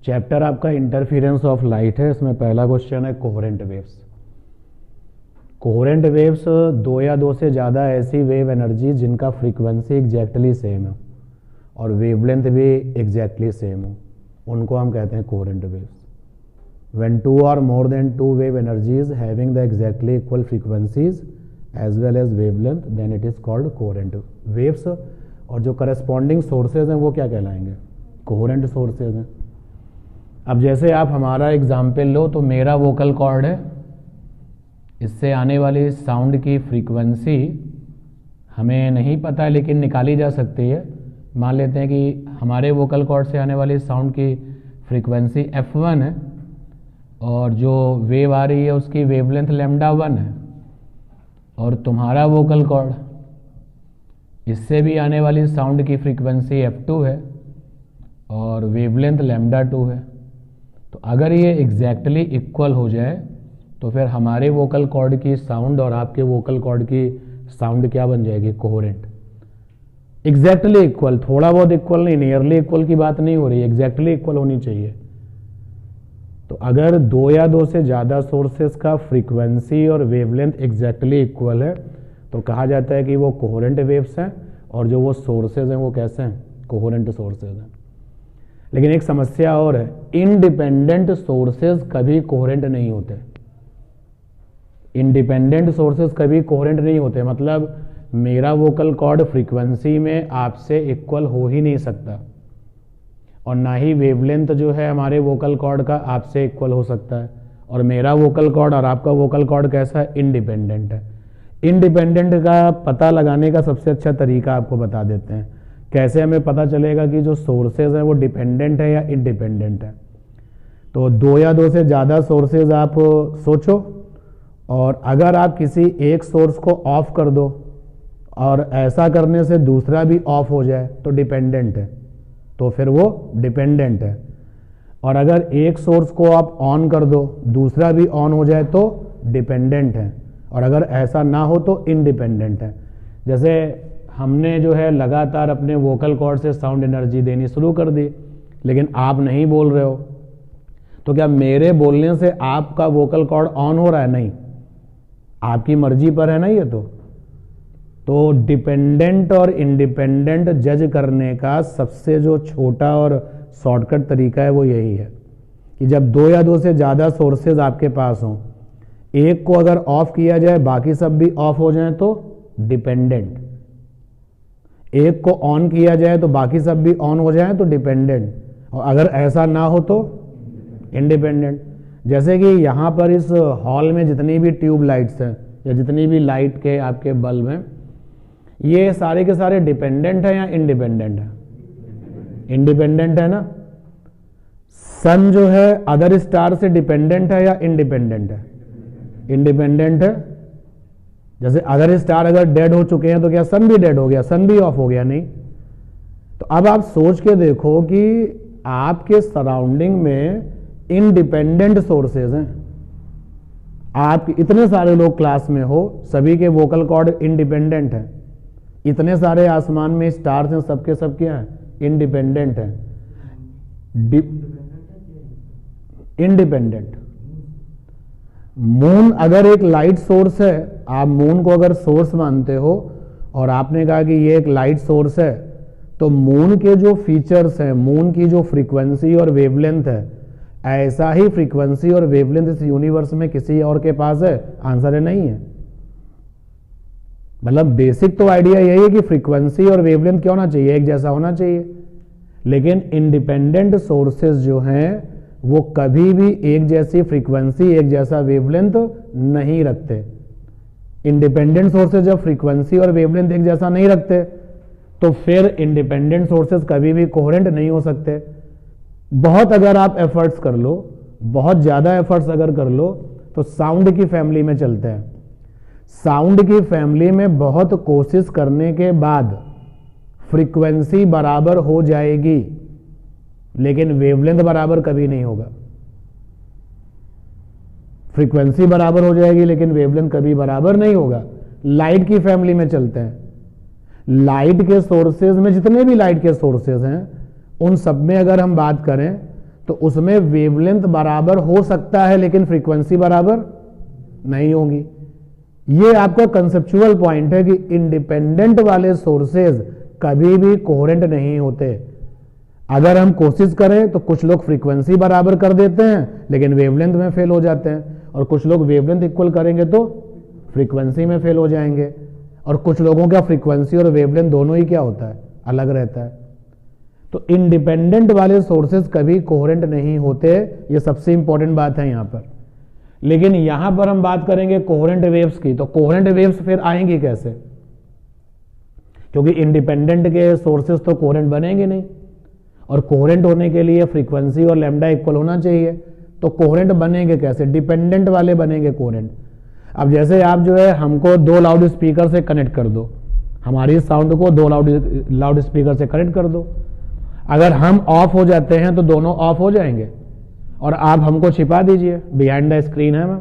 Chapter आपका interference of light है। इसमें पहला क्वेश्चन है कोहेरेंट वेव्स। कोहेरेंट वेव्स दो या दो से ज़्यादा ऐसी वेव एनर्जी जिनका फ्रीक्वेंसी एग्जैक्टली सेम है और वेवलेंथ भी एग्जैक्टली सेम हो, उनको हम कहते हैं कोहेरेंट वेव्स। व्हेन टू और more than two wave energies having the exactly equal frequencies as well as wavelength, then it is called coherent waves. और जो करस्पॉन्डिंग सोर्सेज हैं वो क्या कहलाएंगे? कोहेरेंट सोर्सेज हैं। अब जैसे आप हमारा एग्जाम्पल लो तो मेरा वोकल कॉर्ड है, इससे आने वाली साउंड की फ्रीक्वेंसी हमें नहीं पता है लेकिन निकाली जा सकती है। मान लेते हैं कि हमारे वोकल कॉर्ड से आने वाली साउंड की फ्रीक्वेंसी f1 है और जो वेव आ रही है उसकी वेवलेंथ λ1 है, और तुम्हारा वोकल कॉर्ड, इससे भी आने वाली साउंड की फ्रीक्वेंसी f2 है और वेवलेंथ λ2 है। तो अगर ये एग्जैक्टली इक्वल हो जाए तो फिर हमारे वोकल कॉर्ड की साउंड और आपके वोकल कॉर्ड की साउंड क्या बन जाएगी? कोहेरेंट। एग्जैक्टली इक्वल, थोड़ा बहुत इक्वल नहीं, नियरली इक्वल की बात नहीं हो रही, एग्जैक्टली इक्वल होनी चाहिए। तो अगर दो या दो से ज़्यादा सोर्सेस का फ्रीक्वेंसी और वेवलेंथ एग्जैक्टली इक्वल है तो कहा जाता है कि वो कोहेरेंट वेव्स हैं, और जो वो सोर्सेज हैं वो कैसे हैं? कोहेरेंट सोर्सेज हैं। लेकिन एक समस्या और है, इंडिपेंडेंट सोर्सेज कभी कोहेरेंट नहीं होते। इंडिपेंडेंट सोर्सेज कभी कोहेरेंट नहीं होते, मतलब मेरा वोकल कॉर्ड फ्रीक्वेंसी में आपसे इक्वल हो ही नहीं सकता, और ना ही वेवलेंथ जो है हमारे वोकल कॉर्ड का आपसे इक्वल हो सकता है। और मेरा वोकल कॉर्ड और आपका वोकल कॉर्ड कैसा है? इंडिपेंडेंट है। इंडिपेंडेंट का पता लगाने का सबसे अच्छा तरीका आपको बता देते हैं। कैसे हमें पता चलेगा कि जो सोर्सेज हैं वो डिपेंडेंट है या इंडिपेंडेंट है? तो दो या दो से ज़्यादा सोर्सेज आप सोचो, और अगर आप किसी एक सोर्स को ऑफ कर दो और ऐसा करने से दूसरा भी ऑफ हो जाए तो डिपेंडेंट है, तो फिर वो डिपेंडेंट है। और अगर एक सोर्स को आप ऑन कर दो, दूसरा भी ऑन हो जाए तो डिपेंडेंट है, और अगर ऐसा ना हो तो इंडिपेंडेंट है। जैसे हमने जो है लगातार अपने वोकल कॉर्ड से साउंड एनर्जी देनी शुरू कर दी, लेकिन आप नहीं बोल रहे हो, तो क्या मेरे बोलने से आपका वोकल कॉर्ड ऑन हो रहा है? नहीं, आपकी मर्जी पर है ना ये। तो डिपेंडेंट और इंडिपेंडेंट जज करने का सबसे जो छोटा और शॉर्टकट तरीका है वो यही है कि जब दो या दो से ज़्यादा सोर्सेज आपके पास हों, एक को अगर ऑफ किया जाए बाकी सब भी ऑफ हो जाएं तो डिपेंडेंट, एक को ऑन किया जाए तो बाकी सब भी ऑन हो जाएं तो डिपेंडेंट, और अगर ऐसा ना हो तो इंडिपेंडेंट। जैसे कि यहाँ पर इस हॉल में जितनी भी ट्यूब लाइट्स हैं या जितनी भी लाइट के आपके बल्ब हैं, ये सारे के सारे डिपेंडेंट है या इंडिपेंडेंट है? इंडिपेंडेंट है ना। सन जो है अदर स्टार से डिपेंडेंट है या इंडिपेंडेंट है? इंडिपेंडेंट है। जैसे अदर स्टार अगर डेड हो चुके हैं तो क्या सन भी डेड हो गया? सन भी ऑफ हो गया? नहीं। तो अब आप सोच के देखो कि आपके सराउंडिंग में इंडिपेंडेंट सोर्सेज हैं। आप इतने सारे लोग क्लास में हो, सभी के वोकल कॉर्ड इंडिपेंडेंट हैं। इतने सारे आसमान में स्टार्स हैं, सबके सब क्या हैं? इंडिपेंडेंट हैं। इंडिपेंडेंट। मून अगर एक लाइट सोर्स है, आप मून को अगर सोर्स मानते हो और आपने कहा कि ये एक लाइट सोर्स है, तो मून के जो फीचर्स हैं, मून की जो फ्रीक्वेंसी और वेवलेंथ है, ऐसा ही फ्रीक्वेंसी और वेवलेंथ इस यूनिवर्स में किसी और के पास है? आंसर है नहीं है। मतलब बेसिक तो आइडिया यही है कि फ्रीक्वेंसी और वेवलेंथ क्या होना चाहिए? एक जैसा होना चाहिए। लेकिन इंडिपेंडेंट सोर्सेज जो हैं वो कभी भी एक जैसी फ्रीक्वेंसी, एक जैसा वेवलेंथ नहीं रखते। इंडिपेंडेंट सोर्सेज जब फ्रीक्वेंसी और वेवलेंथ एक जैसा नहीं रखते तो फिर इंडिपेंडेंट सोर्सेज कभी भी कोहेरेंट नहीं हो सकते। बहुत अगर आप एफर्ट्स कर लो, बहुत ज़्यादा एफर्ट्स अगर कर लो, तो साउंड की फैमिली में चलते हैं। साउंड की फैमिली में बहुत कोशिश करने के बाद फ्रीक्वेंसी बराबर हो जाएगी, लेकिन वेवलेंथ बराबर कभी नहीं होगा। फ्रीक्वेंसी बराबर हो जाएगी लेकिन वेवलेंथ कभी बराबर नहीं होगा। लाइट की फैमिली में चलते हैं। लाइट के सोर्सेज में जितने भी लाइट के सोर्सेज हैं उन सब में अगर हम बात करें तो उसमें वेवलेंथ बराबर हो सकता है लेकिन फ्रीक्वेंसी बराबर नहीं होगी। ये आपका कंसेप्चुअल पॉइंट है कि इंडिपेंडेंट वाले सोर्सेज कभी भी कोहेरेंट नहीं होते। अगर हम कोशिश करें तो कुछ लोग फ्रीक्वेंसी बराबर कर देते हैं लेकिन वेवलेंथ में फेल हो जाते हैं, और कुछ लोग वेवलेंथ इक्वल करेंगे तो फ्रीक्वेंसी में फेल हो जाएंगे, और कुछ लोगों का फ्रीक्वेंसी और वेवलेंथ दोनों ही क्या होता है, अलग रहता है। तो इंडिपेंडेंट वाले सोर्सेज कभी कोहेरेंट नहीं होते, ये सबसे इंपॉर्टेंट बात है यहां पर। लेकिन यहां पर हम बात करेंगे कोहेरेंट वेव्स की, तो कोहेरेंट वेव्स फिर आएंगी कैसे, क्योंकि इंडिपेंडेंट के सोर्सेज तो कोहेरेंट बनेंगे नहीं, और कोहेरेंट होने के लिए फ्रीक्वेंसी और लैम्डा इक्वल होना चाहिए। तो कोहेरेंट बनेंगे कैसे, डिपेंडेंट वाले बनेंगे कोहेरेंट। अब जैसे आप जो है हमको दो लाउड स्पीकर से कनेक्ट कर दो, हमारी साउंड को दो लाउड स्पीकर से कनेक्ट कर दो, अगर हम ऑफ हो जाते हैं तो दोनों ऑफ हो जाएंगे, और आप हमको छिपा दीजिए, बिहाइंड द स्क्रीन है मैम,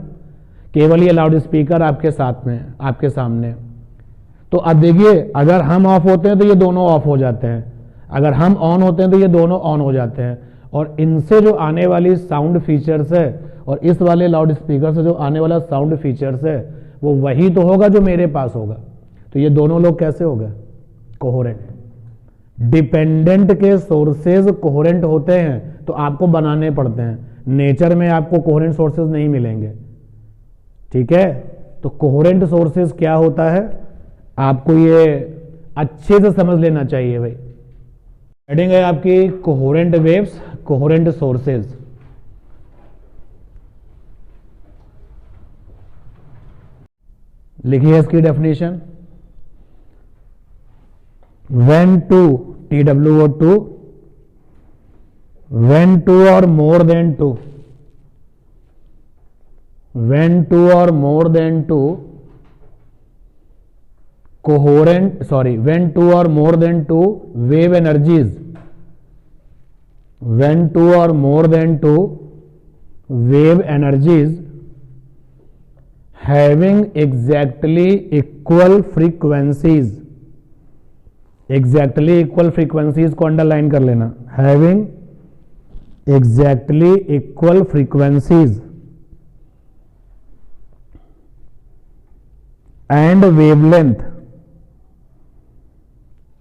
केवल ये लाउड स्पीकर आपके साथ में, आपके सामने। तो अब देखिए, अगर हम ऑफ होते हैं तो ये दोनों ऑफ हो जाते हैं, अगर हम ऑन होते हैं तो ये दोनों ऑन हो जाते हैं, और इनसे जो आने वाली साउंड फीचर्स है और इस वाले लाउड स्पीकर से जो आने वाला साउंड फीचर्स है वो वही तो होगा जो मेरे पास होगा। तो ये दोनों लोग कैसे हो गए, कोहेरेंट। डिपेंडेंट के सोर्सेज कोहेरेंट होते हैं तो आपको बनाने पड़ते हैं, नेचर में आपको कोहेरेंट सोर्सेज नहीं मिलेंगे, ठीक है। तो कोहेरेंट सोर्सेज क्या होता है आपको ये अच्छे से समझ लेना चाहिए भाई। हेडिंग है आपकी कोहेरेंट वेव्स, कोहेरेंट सोर्सेज। लिखिए इसकी definition. when two TWO2 when two or more than two when two or more than two when two or more than two wave energies when two or more than two wave energies having exactly equal frequencies, exactly equal frequencies को underline कर लेना, having exactly equal frequencies and wavelength,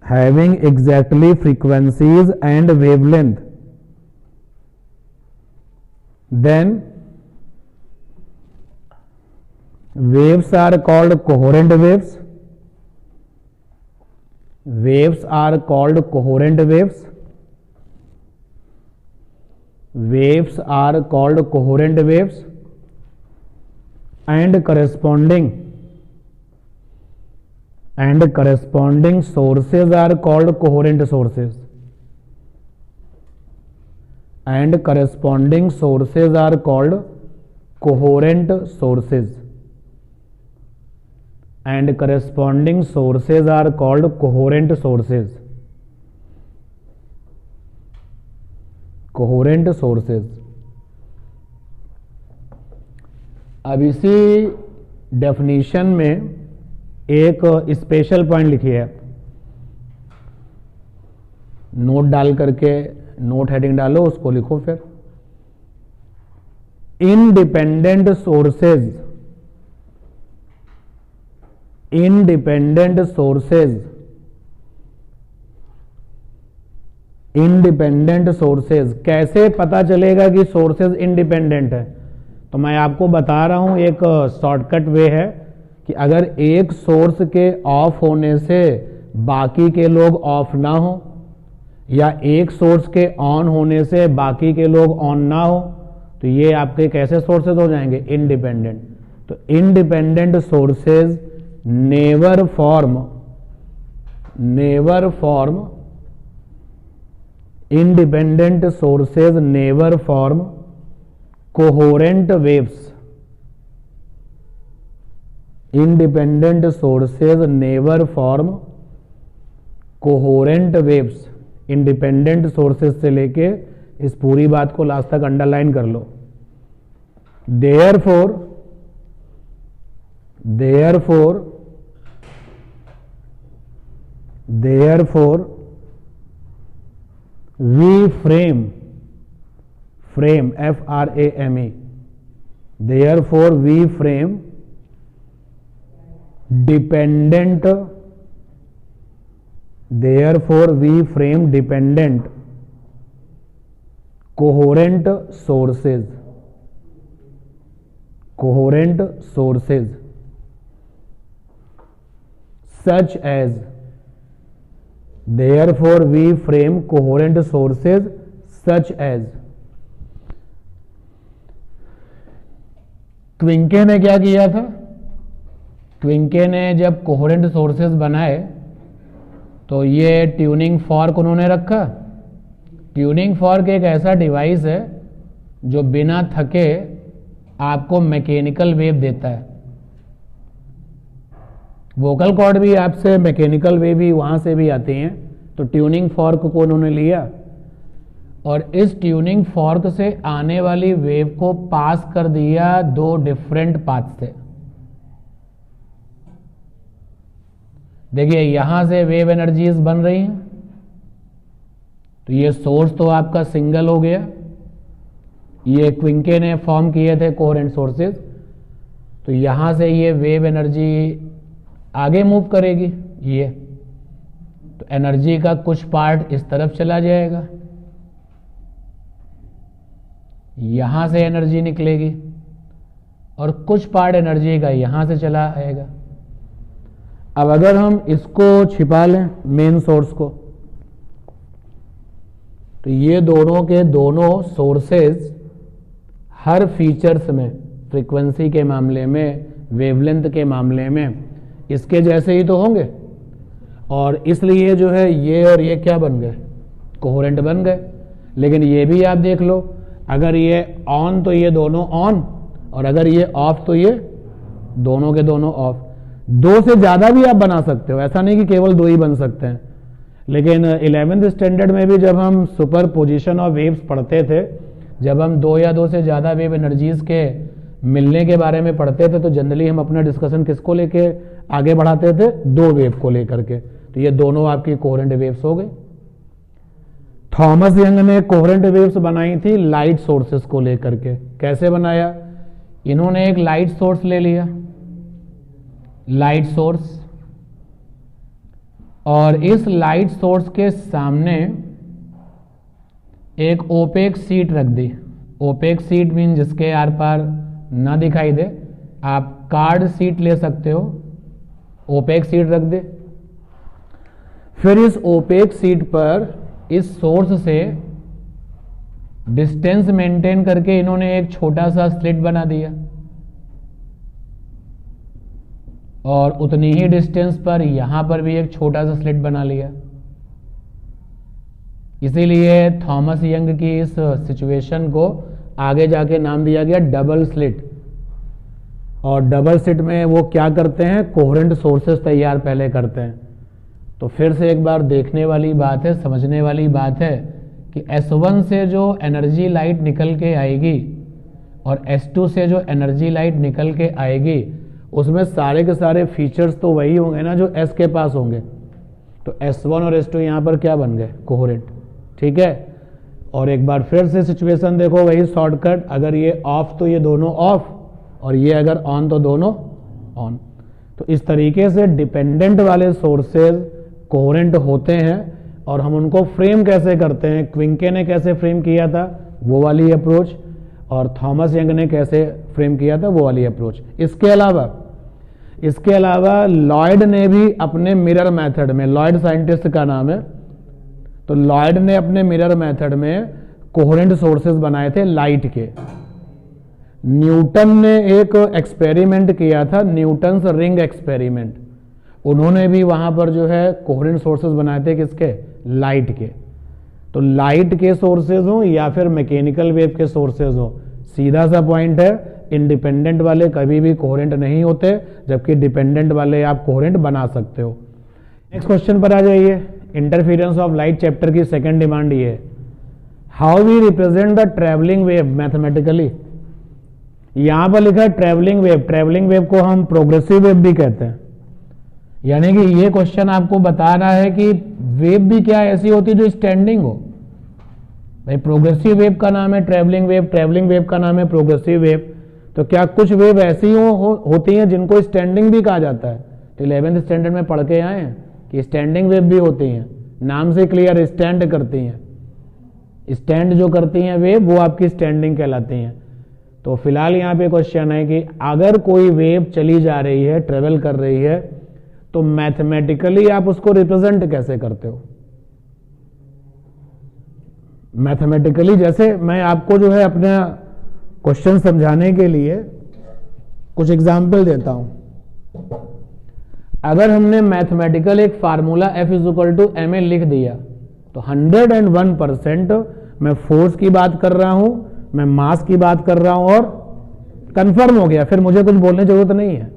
having exactly frequencies and wavelength, then waves are called coherent waves. Waves are called coherent waves. Waves are called coherent waves and corresponding sources are called coherent sources. And corresponding sources are called coherent sources. And corresponding sources are called coherent sources. Coherent sources. अब इसी definition में एक special point लिखिए, note डाल करके, note heading डालो, उसको लिखो फिर। Independent sources, independent sources, independent sources कैसे पता चलेगा कि सोर्सेज इंडिपेंडेंट है? तो मैं आपको बता रहा हूं, एक शॉर्टकट वे है कि अगर एक सोर्स के ऑफ होने से बाकी के लोग ऑफ ना हो, या एक सोर्स के ऑन होने से बाकी के लोग ऑन ना हो, तो ये आपके कैसे सोर्सेज हो जाएंगे? इंडिपेंडेंट। तो independent sources never form independent sources never form coherent waves. Independent sources never form coherent waves. Independent sources से लेके इस पूरी बात को लास्ट तक अंडरलाइन कर लो। Therefore we frame, F-R-A-M-E. Therefore we frame dependent coherent sources such as Quincke ने क्या किया था? क्विंके ने जब कोहेरेंट सोर्सेज बनाए तो ये ट्यूनिंग फॉर्क उन्होंने रखा। ट्यूनिंग फॉर्क एक ऐसा डिवाइस है जो बिना थके आपको मैकेनिकल वेव देता है। वोकल कॉर्ड भी आपसे मैकेनिकल वेव भी वहां से भी आती हैं। तो ट्यूनिंग फॉर्क को उन्होंने लिया और इस ट्यूनिंग फॉर्क से आने वाली वेव को पास कर दिया दो डिफरेंट पाथ से। देखिए यहां से वेव एनर्जीज बन रही हैं, तो ये सोर्स तो आपका सिंगल हो गया। ये क्विंके ने फॉर्म किए थे कोहेरेंट सोर्सेज, तो यहां से ये वेव एनर्जी आगे मूव करेगी। ये तो एनर्जी का कुछ पार्ट इस तरफ चला जाएगा, यहां से एनर्जी निकलेगी और कुछ पार्ट एनर्जी का यहां से चला आएगा। अब अगर हम इसको छिपा लें मेन सोर्स को, तो ये दोनों के दोनों सोर्सेज हर फीचर्स में, फ्रीक्वेंसी के मामले में, वेवलेंथ के मामले में इसके जैसे ही तो होंगे, और इसलिए जो है ये और ये क्या बन गए? कोहेरेंट बन गए। लेकिन ये भी आप देख लो, अगर ये ऑन तो ये दोनों ऑन, और अगर ये ऑफ तो ये दोनों के दोनों ऑफ। दो से ज्यादा भी आप बना सकते हो, ऐसा नहीं कि केवल दो ही बन सकते हैं। लेकिन 11th स्टैंडर्ड में भी जब हम सुपर पोजिशन ऑफ वेव्स पढ़ते थे, जब हम दो या दो से ज्यादा वेव एनर्जीज के मिलने के बारे में पढ़ते थे, तो जनरली हम अपना डिस्कशन किसको लेके आगे बढ़ाते थे? दो वेव को लेकर के। तो ये दोनों आपकी कोहेरेंट वेव्स हो गई। थॉमस यंग ने कोहेरेंट वेव्स बनाई थी लाइट सोर्सेस को लेकर के। कैसे बनाया? इन्होंने एक लाइट सोर्स ले लिया, लाइट सोर्स, और इस लाइट सोर्स के सामने एक ओपेक शीट रख दी। ओपेक शीट मीन जिसके आर पार ना दिखाई दे। आप कार्ड शीट ले सकते हो, ओपेक शीट रख दे। फिर इस ओपेक शीट पर इस सोर्स से डिस्टेंस मेंटेन करके इन्होंने एक छोटा सा स्लिट बना दिया, और उतनी ही डिस्टेंस पर यहां पर भी एक छोटा सा स्लिट बना लिया। इसीलिए थॉमस यंग की इस सिचुएशन को आगे जाके नाम दिया गया डबल स्लिट। और डबल स्लिट में वो क्या करते हैं? कोहेरेंट सोर्सेस तैयार पहले करते हैं। तो फिर से एक बार देखने वाली बात है, समझने वाली बात है कि S1 से जो एनर्जी लाइट निकल के आएगी और S2 से जो एनर्जी लाइट निकल के आएगी, उसमें सारे के सारे फीचर्स तो वही होंगे ना जो S के पास होंगे। तो S1 और S2 यहां पर क्या बन गए? कोहेरेंट। ठीक है। और एक बार फिर से सिचुएशन देखो, वही शॉर्टकट। अगर ये ऑफ तो ये दोनों ऑफ, और ये अगर ऑन तो दोनों ऑन। तो इस तरीके से डिपेंडेंट वाले सोर्सेज कोहेरेंट होते हैं। और हम उनको फ्रेम कैसे करते हैं? क्विंके ने कैसे फ्रेम किया था, वो वाली अप्रोच, और थॉमस यंग ने कैसे फ्रेम किया था, वो वाली अप्रोच। इसके अलावा लॉयड ने भी अपने मिरर मेथड में, लॉयड साइंटिस्ट का नाम है, तो लॉयड ने अपने मिरर मेथड में कोहेरेंट सोर्सेज बनाए थे लाइट के। न्यूटन ने एक एक्सपेरिमेंट किया था, न्यूटन्स रिंग एक्सपेरिमेंट। उन्होंने भी वहां पर जो है कोहेरेंट सोर्सेज बनाए थे, किसके? लाइट के। तो लाइट के सोर्सेज हो या फिर मैकेनिकल वेव के सोर्सेज हो, सीधा सा पॉइंट है, इंडिपेंडेंट वाले कभी भी कोहेरेंट नहीं होते, जबकि डिपेंडेंट वाले आप कोहेरेंट बना सकते हो। नेक्स्ट क्वेश्चन पर आ जाइए। इंटरफेरेंस ऑफ लाइट चैप्टर की सेकंड डिमांड ये है, how we represent the travelling wave mathematically. यहां पर लिखा है ट्रेवलिंग वेव। ट्रेवलिंग वेव को हम प्रोग्रेसिव वेव भी कहते हैं। यानी कि ये क्वेश्चन आपको बता रहा है कि वेव भी क्या ऐसी होती है जो स्टैंडिंग हो। भाई प्रोग्रेसिव वेव का नाम है ट्रैवलिंग वेव, ट्रैवलिंग वेव का नाम है प्रोग्रेसिव वेव। तो क्या कुछ वेव ऐसी होती हैं जिनको स्टैंडिंग भी कहा जाता है? तो 11th स्टैंडर्ड में पढ़ के आए हैं कि स्टैंडिंग वेव भी होती हैं, नाम से क्लियर, स्टैंड करती हैं। स्टैंड जो करती हैं वेव वो आपकी स्टैंडिंग कहलाती हैं। तो फिलहाल यहाँ पे क्वेश्चन है कि अगर कोई वेव चली जा रही है, ट्रेवल कर रही है, तो मैथमेटिकली आप उसको रिप्रेजेंट कैसे करते हो? मैथमेटिकली, जैसे मैं आपको जो है अपना क्वेश्चन समझाने के लिए कुछ एग्जाम्पल देता हूं। अगर हमने मैथमेटिकल एक फार्मूला F = ma लिख दिया तो 101% मैं फोर्स की बात कर रहा हूं, मैं मास की बात कर रहा हूं और कंफर्म हो गया। फिर मुझे कुछ बोलने की जरूरत नहीं है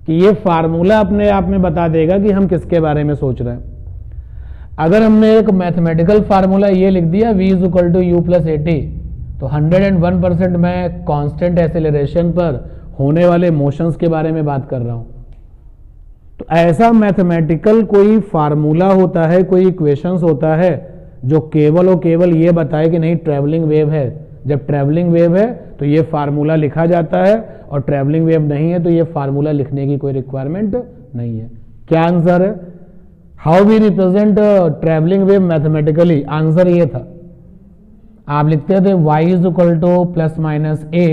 कि ये फार्मूला अपने आप में बता देगा कि हम किसके बारे में सोच रहे हैं। अगर हमने एक मैथमेटिकल फार्मूला ये लिख दिया V = U + AT, तो 101% मैं कांस्टेंट एक्सेलरेशन पर होने वाले मोशंस के बारे में बात कर रहा हूं। तो ऐसा मैथमेटिकल कोई फार्मूला होता है, कोई इक्वेशंस होता है जो केवल और केवल ये बताए कि नहीं ट्रैवलिंग वेव है। जब ट्रैवलिंग वेव है तो ये फार्मूला लिखा जाता है, और ट्रैवलिंग वेव नहीं है तो ये फार्मूला लिखने की कोई रिक्वायरमेंट नहीं है। क्या आंसर है? How we represent travelling wave mathematically? Answer ये था, आप लिखते थे y = +- a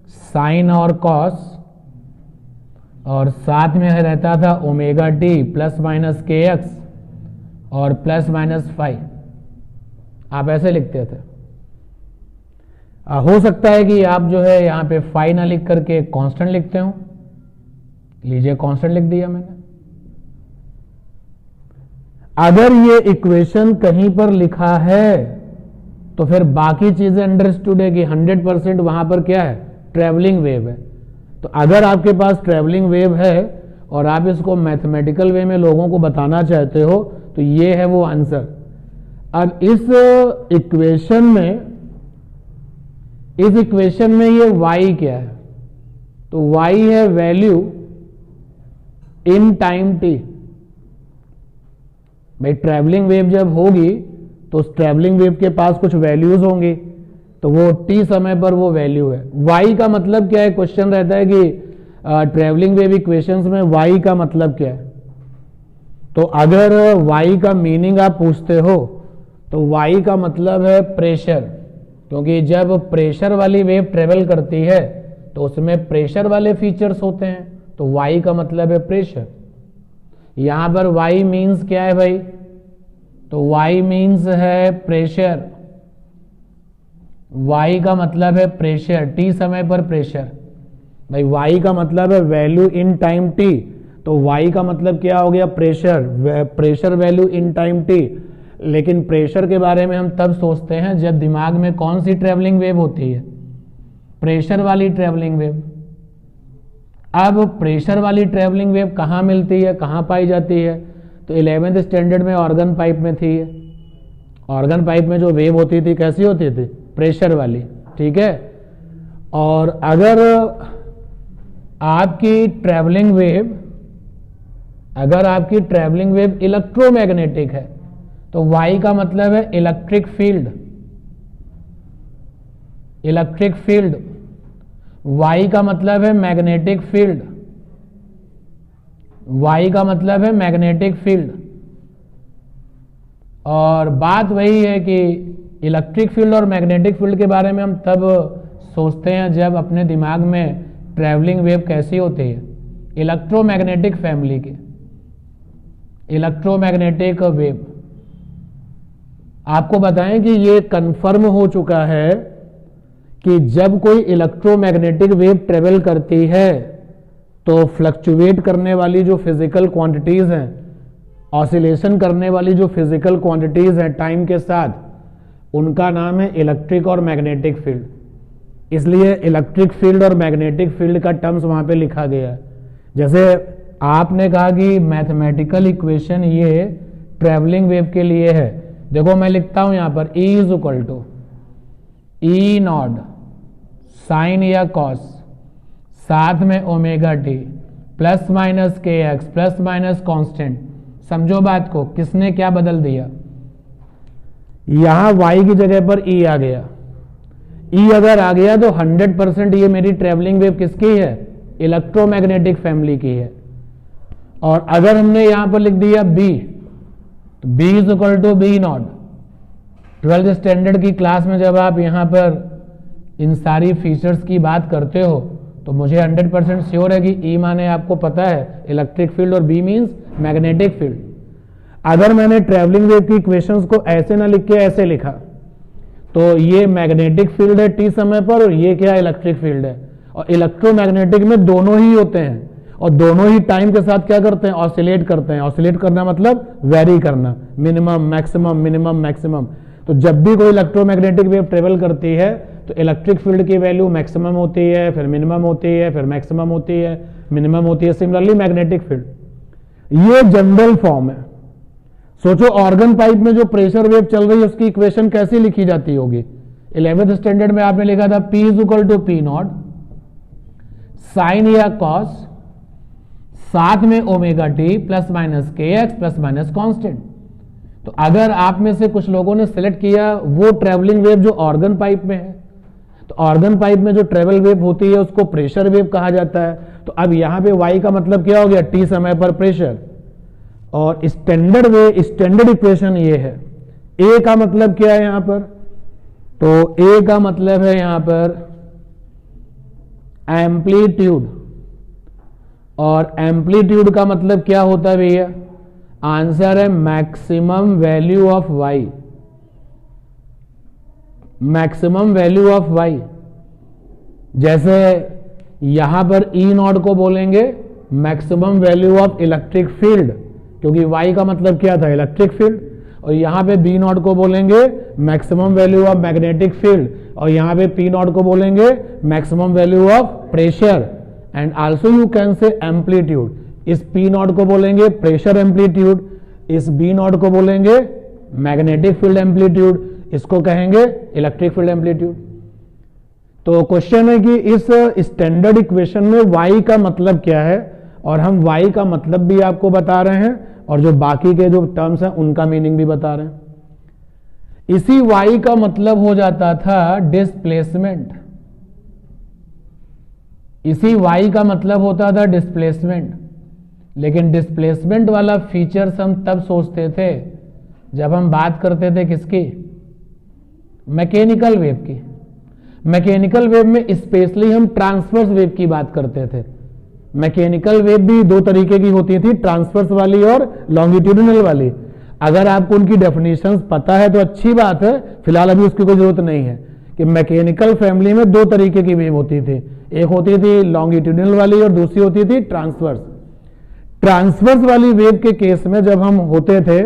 साइन और कॉस, और साथ में रहता था ω_t + kx और +-φ। आप ऐसे लिखते थे। हो सकता है कि आप जो है यहाँ पे फाई ना लिख करके कांस्टेंट लिखते हो। लीजिए कांस्टेंट लिख दिया मैंने। अगर ये इक्वेशन कहीं पर लिखा है तो फिर बाकी चीजें अंडरस्टूड है कि 100% वहां पर क्या है? ट्रैवलिंग वेव है। तो अगर आपके पास ट्रैवलिंग वेव है और आप इसको मैथमेटिकल वे में लोगों को बताना चाहते हो तो ये है वो आंसर। अब इस इक्वेशन में ये y क्या है? तो y है वैल्यू इन टाइम t। भाई ट्रैवलिंग वेव जब होगी तो उस ट्रैवलिंग वेव के पास कुछ वैल्यूज होंगी, तो वो t समय पर वो वैल्यू है। y का मतलब क्या है? क्वेश्चन रहता है कि ट्रैवलिंग वेव इक्वेशंस में y का मतलब क्या है। तो अगर y का मीनिंग आप पूछते हो तो y का मतलब है प्रेशर, क्योंकि जब प्रेशर वाली वेव ट्रेवल करती है तो उसमें प्रेशर वाले फीचर्स होते हैं, तो y का मतलब है प्रेशर। यहां पर y मीन्स क्या है भाई? तो y मीन्स है प्रेशर। y का मतलब है प्रेशर, t समय पर प्रेशर। भाई y का मतलब है वैल्यू इन टाइम t, तो y का मतलब क्या हो गया? Pressure, pressure value in time t। लेकिन प्रेशर के बारे में हम तब सोचते हैं जब दिमाग में कौन सी ट्रैवलिंग वेव होती है? प्रेशर वाली ट्रैवलिंग वेव। अब प्रेशर वाली ट्रैवलिंग वेव कहाँ मिलती है, कहाँ पाई जाती है? तो 11th स्टैंडर्ड में ऑर्गन पाइप में थी। ऑर्गन पाइप में जो वेव होती थी कैसी होती थी? प्रेशर वाली, ठीक है। और अगर आपकी ट्रैवलिंग वेव इलेक्ट्रोमैग्नेटिक है तो y का मतलब है electric field. Electric field, y का मतलब है मैग्नेटिक फील्ड। y का मतलब है मैग्नेटिक फील्ड। और बात वही है कि इलेक्ट्रिक फील्ड और मैग्नेटिक फील्ड के बारे में हम तब सोचते हैं जब अपने दिमाग में ट्रैवलिंग वेव कैसी होती है? इलेक्ट्रोमैग्नेटिक फैमिली की, इलेक्ट्रोमैग्नेटिक वेव। आपको बताएं कि ये कंफर्म हो चुका है कि जब कोई इलेक्ट्रोमैग्नेटिक वेव ट्रेवल करती है तो फ्लक्चुएट करने वाली जो फिजिकल क्वांटिटीज हैं, ऑसिलेशन करने वाली जो फिजिकल क्वांटिटीज हैं टाइम के साथ, उनका नाम है इलेक्ट्रिक और मैग्नेटिक फील्ड। इसलिए इलेक्ट्रिक फील्ड और मैग्नेटिक फील्ड का टर्म्स वहां पे लिखा गया है। जैसे आपने कहा कि मैथमेटिकल इक्वेशन ये ट्रैवलिंग वेव के लिए है, देखो मैं लिखता हूं यहां पर E = E0 साइन या कॉस, साथ में ω_t +-kx + कांस्टेंट। समझो बात को, किसने क्या बदल दिया? यहां y की जगह पर e आ गया। e अगर आ गया तो 100% ये मेरी ट्रेवलिंग वेव किसकी है? इलेक्ट्रोमैग्नेटिक फैमिली की है। और अगर हमने यहां पर लिख दिया b, तो b is equal to b nought. 12th standard की क्लास में जब आप यहां पर इन सारी फीचर्स की बात करते हो तो मुझे 100% श्योर है कि E माने आपको पता है इलेक्ट्रिक फील्ड और B मींस मैग्नेटिक फील्ड। अगर मैंने ट्रैवलिंग वेव की इक्वेशंस को ऐसे ना लिख के ऐसे लिखा तो ये मैग्नेटिक फील्ड है t समय पर और ये क्या इलेक्ट्रिक फील्ड है। और इलेक्ट्रोमैग्नेटिक में दोनों ही होते हैं और दोनों ही टाइम के साथ क्या करते हैं? ऑसिलेट करते हैं। ऑसिलेट करना मतलब वेरी करना, मिनिमम मैक्सिमम मिनिमम मैक्सिमम। तो जब भी कोई इलेक्ट्रोमैग्नेटिक वेव ट्रेवल करती है तो इलेक्ट्रिक फील्ड की वैल्यू मैक्सिमम होती है, फिर मिनिमम होती है, फिर मैक्सिमम होती है, मिनिमम होती है। सिमिलरली मैग्नेटिक फील्ड, ये जनरल फॉर्म है। सोचो ऑर्गन पाइप में जो प्रेशर वेव चल रही है उसकी इक्वेशन कैसी लिखी जाती होगी? 11th स्टैंडर्ड में आपने लिखा था P is equal to P nought sine या कॉस, साथ में omega t plus minus k x plus minus constant. तो अगर आप में से कुछ लोगों ने सिलेक्ट किया वो ट्रेवलिंग वेव जो ऑर्गन पाइप में है, तो ऑर्गन पाइप में जो ट्रेवल वेव होती है उसको प्रेशर वेव कहा जाता है। तो अब यहां पे y का मतलब क्या हो गया? t समय पर प्रेशर। और स्टैंडर्ड इक्वेशन ये है। a का मतलब क्या है यहां पर? तो a का मतलब है यहां पर एम्पलीट्यूड, और एम्पलीट्यूड का मतलब क्या होता है भैया? आंसर है maximum value of y। Maximum value of y, जैसे यहां पर E नॉट को बोलेंगे maximum value of electric field, क्योंकि y का मतलब क्या था? Electric field. और यहां पे B नॉट को बोलेंगे maximum value of magnetic field, और यहां पे P नॉट को बोलेंगे maximum value of pressure. And also you can say amplitude. इस P नॉट को बोलेंगे प्रेशर एम्पलीट्यूड, इस B नॉट को बोलेंगे मैग्नेटिक फील्ड एम्पलीट्यूड, इसको कहेंगे इलेक्ट्रिक फील्ड एम्पलीट्यूड। तो क्वेश्चन है कि इस स्टैंडर्ड इक्वेशन में y का मतलब क्या है, और हम y का मतलब भी आपको बता रहे हैं और जो बाकी के जो टर्म्स हैं उनका मीनिंग भी बता रहे हैं। इसी y का मतलब हो जाता था डिस्प्लेसमेंट। इसी y का मतलब होता था डिस्प्लेसमेंट। लेकिन डिस्प्लेसमेंट वाला फीचर्स हम तब सोचते थे जब हम बात करते थे किसकी? मैकेनिकल वेव की। मैकेनिकल वेव में स्पेशली हम ट्रांसवर्स वेव की बात करते थे। मैकेनिकल वेव भी दो तरीके की होती थी, ट्रांसवर्स वाली और लॉन्गिट्यूडिनल वाली। अगर आपको उनकी डेफिनेशंस पता है तो अच्छी बात है, फिलहाल अभी उसकी कोई जरूरत नहीं है। कि मैकेनिकल फैमिली में दो तरीके की वेव होती थी, एक होती थी लॉन्गिट्यूडिनल वाली और दूसरी होती थी ट्रांसवर्स। ट्रांसवर्स वाली वेव के केस में जब हम होते थे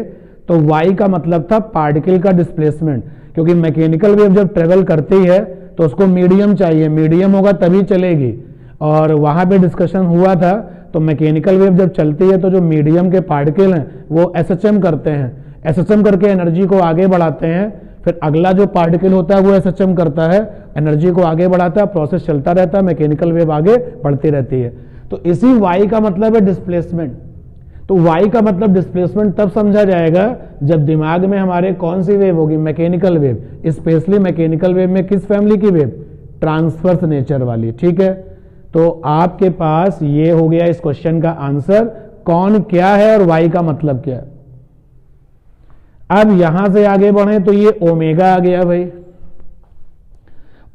तो y का मतलब था पार्टिकल का डिस्प्लेसमेंट, क्योंकि मैकेनिकल वेव जब ट्रेवल करती है तो उसको मीडियम चाहिए, मीडियम होगा तभी चलेगी। और वहां पे डिस्कशन हुआ था, तो मैकेनिकल वेव जब चलती है तो जो मीडियम के पार्टिकल हैं वो एसएचएम करते हैं, एसएचएम करके एनर्जी को आगे बढ़ाते हैं। फिर अगला जो पार्टिकल होता है वो एसएचएम करता है, एनर्जी को आगे बढ़ाता है, प्रोसेस चलता रहता है, मैकेनिकल वेव आगे बढ़ती रहती है। तो इसी y का मतलब है डिस्प्लेसमेंट। तो y का मतलब डिस्प्लेसमेंट तब समझा जाएगा जब दिमाग में हमारे कौन सी वेव होगी? Mechanical wave. Specially mechanical wave में किस फैमिली की वेव? ट्रांसवर्स नेचर वाली। ठीक है, तो आपके पास ये हो गया इस क्वेश्चन का आंसर, कौन क्या है और y का मतलब क्या है। अब यहां से आगे बढ़े तो ये ओमेगा आ गया भाई।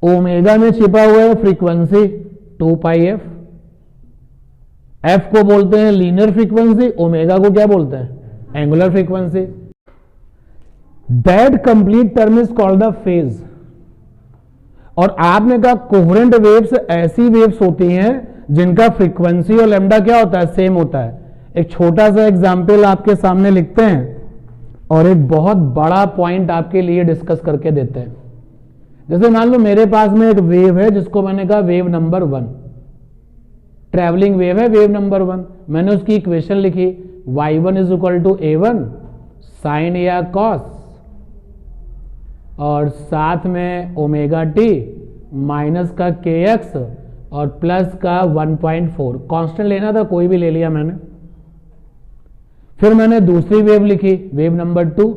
ओमेगा में छिपा हुआ है फ्रीक्वेंसी 2πf। f को बोलते हैं लीनियर फ्रीक्वेंसी, ओमेगा को क्या बोलते हैं? Angular frequency. That complete term is called the phase. और आपने कहा कोहेरेंट वेव्स ऐसी वेव्स होती हैं जिनका फ्रीक्वेंसी और लैम्डा क्या होता है? सेम होता है। एक छोटा सा एग्जाम्पल आपके सामने लिखते हैं और एक बहुत बड़ा पॉइंट आपके लिए डिस्कस करके देते हैं। जैसे मान लो मेरे पास में एक वेव है जिसको मैंने कहा वेव नंबर 1, ट्रैवलिंग वेव है वेव नंबर 1। मैंने उसकी इक्वेशन लिखी y1 is equal to a1 sine या कॉस, और साथ में ओमेगा टी माइनस का kx और प्लस का 1.4। कांस्टेंट लेना था, कोई भी ले लिया मैंने। फिर मैंने दूसरी वेव लिखी वेव नंबर 2,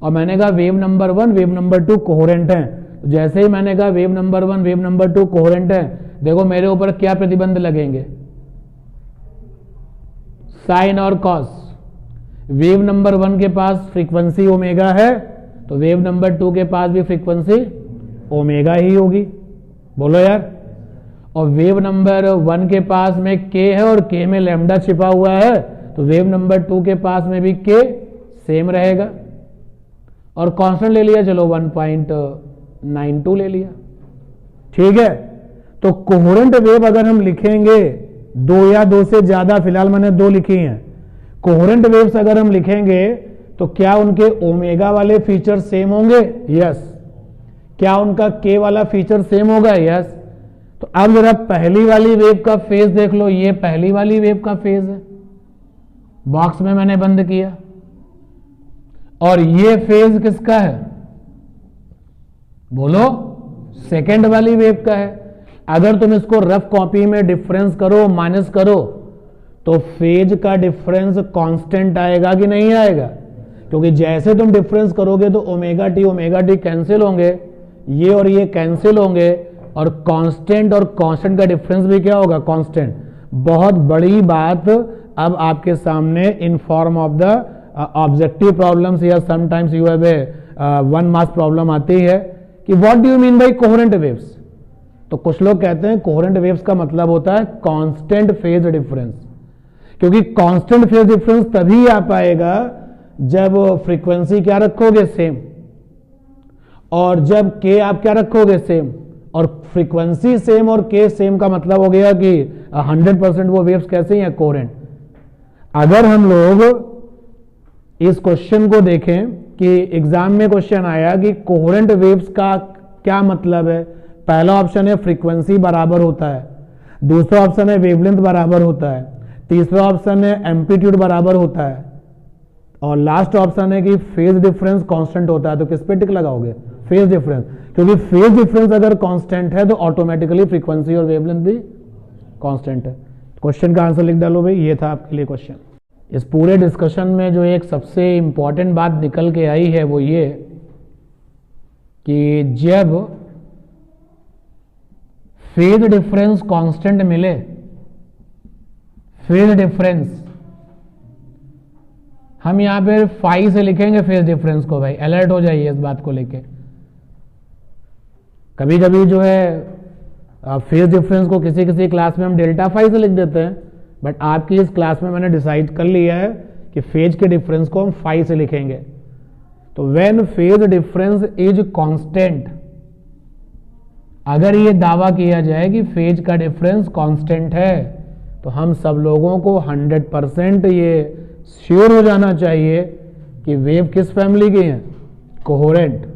और मैंने कहा wave number 1 wave number 2 coherent है। तो जैसे ही मैंने कहा wave number 1 wave number 2 coherent है, देखो मेरे ऊपर क्या प्रतिबंध लगेंगे, साइन और कॉस। वेव नंबर 1 के पास फ्रीक्वेंसी ओमेगा है, तो वेव नंबर 2 के पास भी फ्रीक्वेंसी ओमेगा ही होगी, बोलो यार। और वेव नंबर 1 के पास में के है और के में लैम्डा छिपा हुआ है, तो वेव नंबर 2 के पास में भी के सेम रहेगा। और कांस्टेंट ले लिया, चलो 1.92 ले लिया, ठीक है। तो कोहेरेंट वेव अगर हम लिखेंगे, 2 या 2 से ज्यादा, फिलहाल मैंने 2 लिखी हैं, कोहेरेंट वेव्स अगर हम लिखेंगे तो क्या उनके ओमेगा वाले फीचर सेम होंगे? यस। क्या उनका के वाला फीचर सेम होगा? यस। तो अब जरा पहली वाली वेव का फेज देख लो, ये पहली वाली वेव का फेज है, बॉक्स में मैंने बंद किया। और ये फेज किसका है? बोलो, सेकेंड वाली वेव का है। अगर तुम इसको रफ कॉपी में डिफरेंस करो, माइनस करो, तो फेज का डिफरेंस कांस्टेंट आएगा कि नहीं आएगा? क्योंकि जैसे तुम डिफरेंस करोगे तो ओमेगा टी कैंसिल होंगे, ये और ये कैंसिल होंगे, और कांस्टेंट और कांस्टेंट का डिफरेंस भी क्या होगा? कांस्टेंट। बहुत बड़ी बात अब आपके सामने in form of the objective problems या sometimes you have a 1 marks problem आती है कि what do you mean by coherent waves. तो कुछ लोग कहते हैं कोहेरेंट वेव्स का मतलब होता है कांस्टेंट फेज डिफरेंस, क्योंकि कांस्टेंट फेज डिफरेंस तभी आ पाएगा जब फ्रीक्वेंसी क्या रखोगे? सेम, और जब के आप क्या रखोगे? सेम। और फ्रीक्वेंसी सेम और के सेम का मतलब हो गया कि 100% वो वेव्स कैसे हैं? कोहेरेंट। अगर हम लोग इस क्वेश्चन को देखें कि एग्जाम में क्वेश्चन आया कि कोहेरेंट वेव्स का क्या मतलब है, पहला ऑप्शन है फ्रीक्वेंसी बराबर होता है, दूसरा ऑप्शन है वेवलेंथ बराबर होता है, तीसरा ऑप्शन है एम्पलीट्यूड बराबर होता है, और लास्ट ऑप्शन है कि फेज डिफरेंस कांस्टेंट होता है। तो किस पे टिक लगाओगे? फेज डिफरेंस, क्योंकि फेज डिफरेंस अगर कांस्टेंट है तो ऑटोमेटिकली फ्रीक्वेंसी और वेवलेंथ भी कांस्टेंट है। क्वेश्चन का आंसर लिख डालो भाई, ये था आपके लिए क्वेश्चन। इस पूरे डिस्कशन में जो एक सबसे इंपॉर्टेंट बात निकल के आई है वो ये कि जब फेज डिफरेंस कांस्टेंट मिले, फेज डिफरेंस हम यहां पे फाई से लिखेंगे फेज डिफरेंस को, भाई अलर्ट हो जाइए इस बात को लेके। कभी कभी जो है फेज डिफरेंस को किसी किसी क्लास में हम डेल्टा फाई से लिख देते हैं, बट आपकी इस क्लास में मैंने डिसाइड कर लिया है कि फेज के डिफरेंस को हम फाई से लिखेंगे। तो when phase difference is constant, अगर ये दावा किया जाए कि फेज का डिफरेंस कांस्टेंट है, तो हम सब लोगों को 100% ये श्योर हो जाना चाहिए कि वेव किस फैमिली की है? Coherent.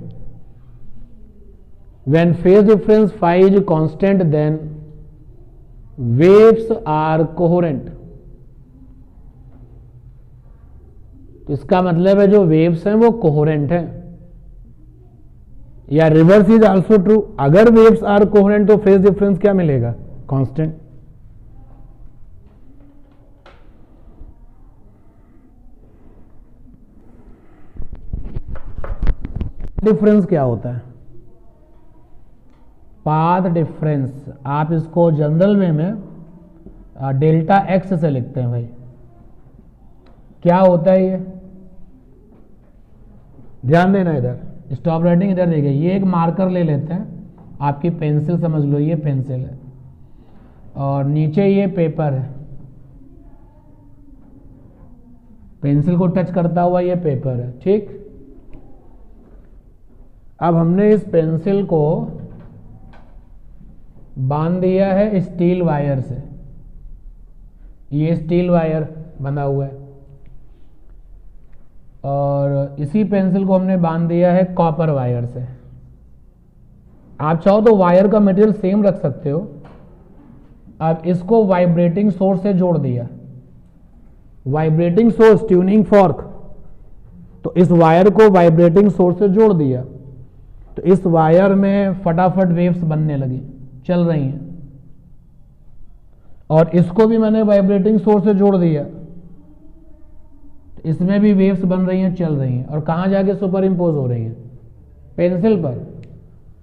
When phase difference phi is constant then waves are coherent. तो इसका मतलब है जो वेव्स हैं वो कोहेरेंट हैं, या रिवर्स इज आल्सो ट्रू, अगर वेव्स आर कोहेरेंट तो फेज डिफरेंस क्या मिलेगा? कांस्टेंट। डिफरेंस क्या होता है? पाथ डिफरेंस, आप इसको जनरल वे में डेल्टा एक्स से लिखते हैं भाई। क्या होता है ये? ध्यान देना, इधर स्टॉप राइटिंग, इधर देखिए, ये एक मार्कर ले लेते हैं, आपकी पेंसिल समझ लो, ये पेंसिल है और नीचे ये पेपर है, पेंसिल को टच करता हुआ ये पेपर है, ठीक। अब हमने इस पेंसिल को बांध दिया है स्टील वायर से, ये स्टील वायर बंधा हुआ है, और इसी पेंसिल को हमने बांध दिया है कॉपर वायर से। आप चाहो तो वायर का मटेरियल सेम रख सकते हो। अब इसको वाइब्रेटिंग सोर्स से जोड़ दिया, वाइब्रेटिंग सोर्स ट्यूनिंग फॉर्क, तो इस वायर को वाइब्रेटिंग सोर्स से जोड़ दिया, तो इस वायर में फटाफट वेव्स बनने लगी, चल रही हैं। और इसको भी मैंने वाइब्रेटिंग सोर्स से जोड़ दिया, तो इसमें भी वेव्स बन रही हैं, चल रही हैं, और कहाँ जाके सुपर इम्पोज हो रही हैं? पेंसिल पर।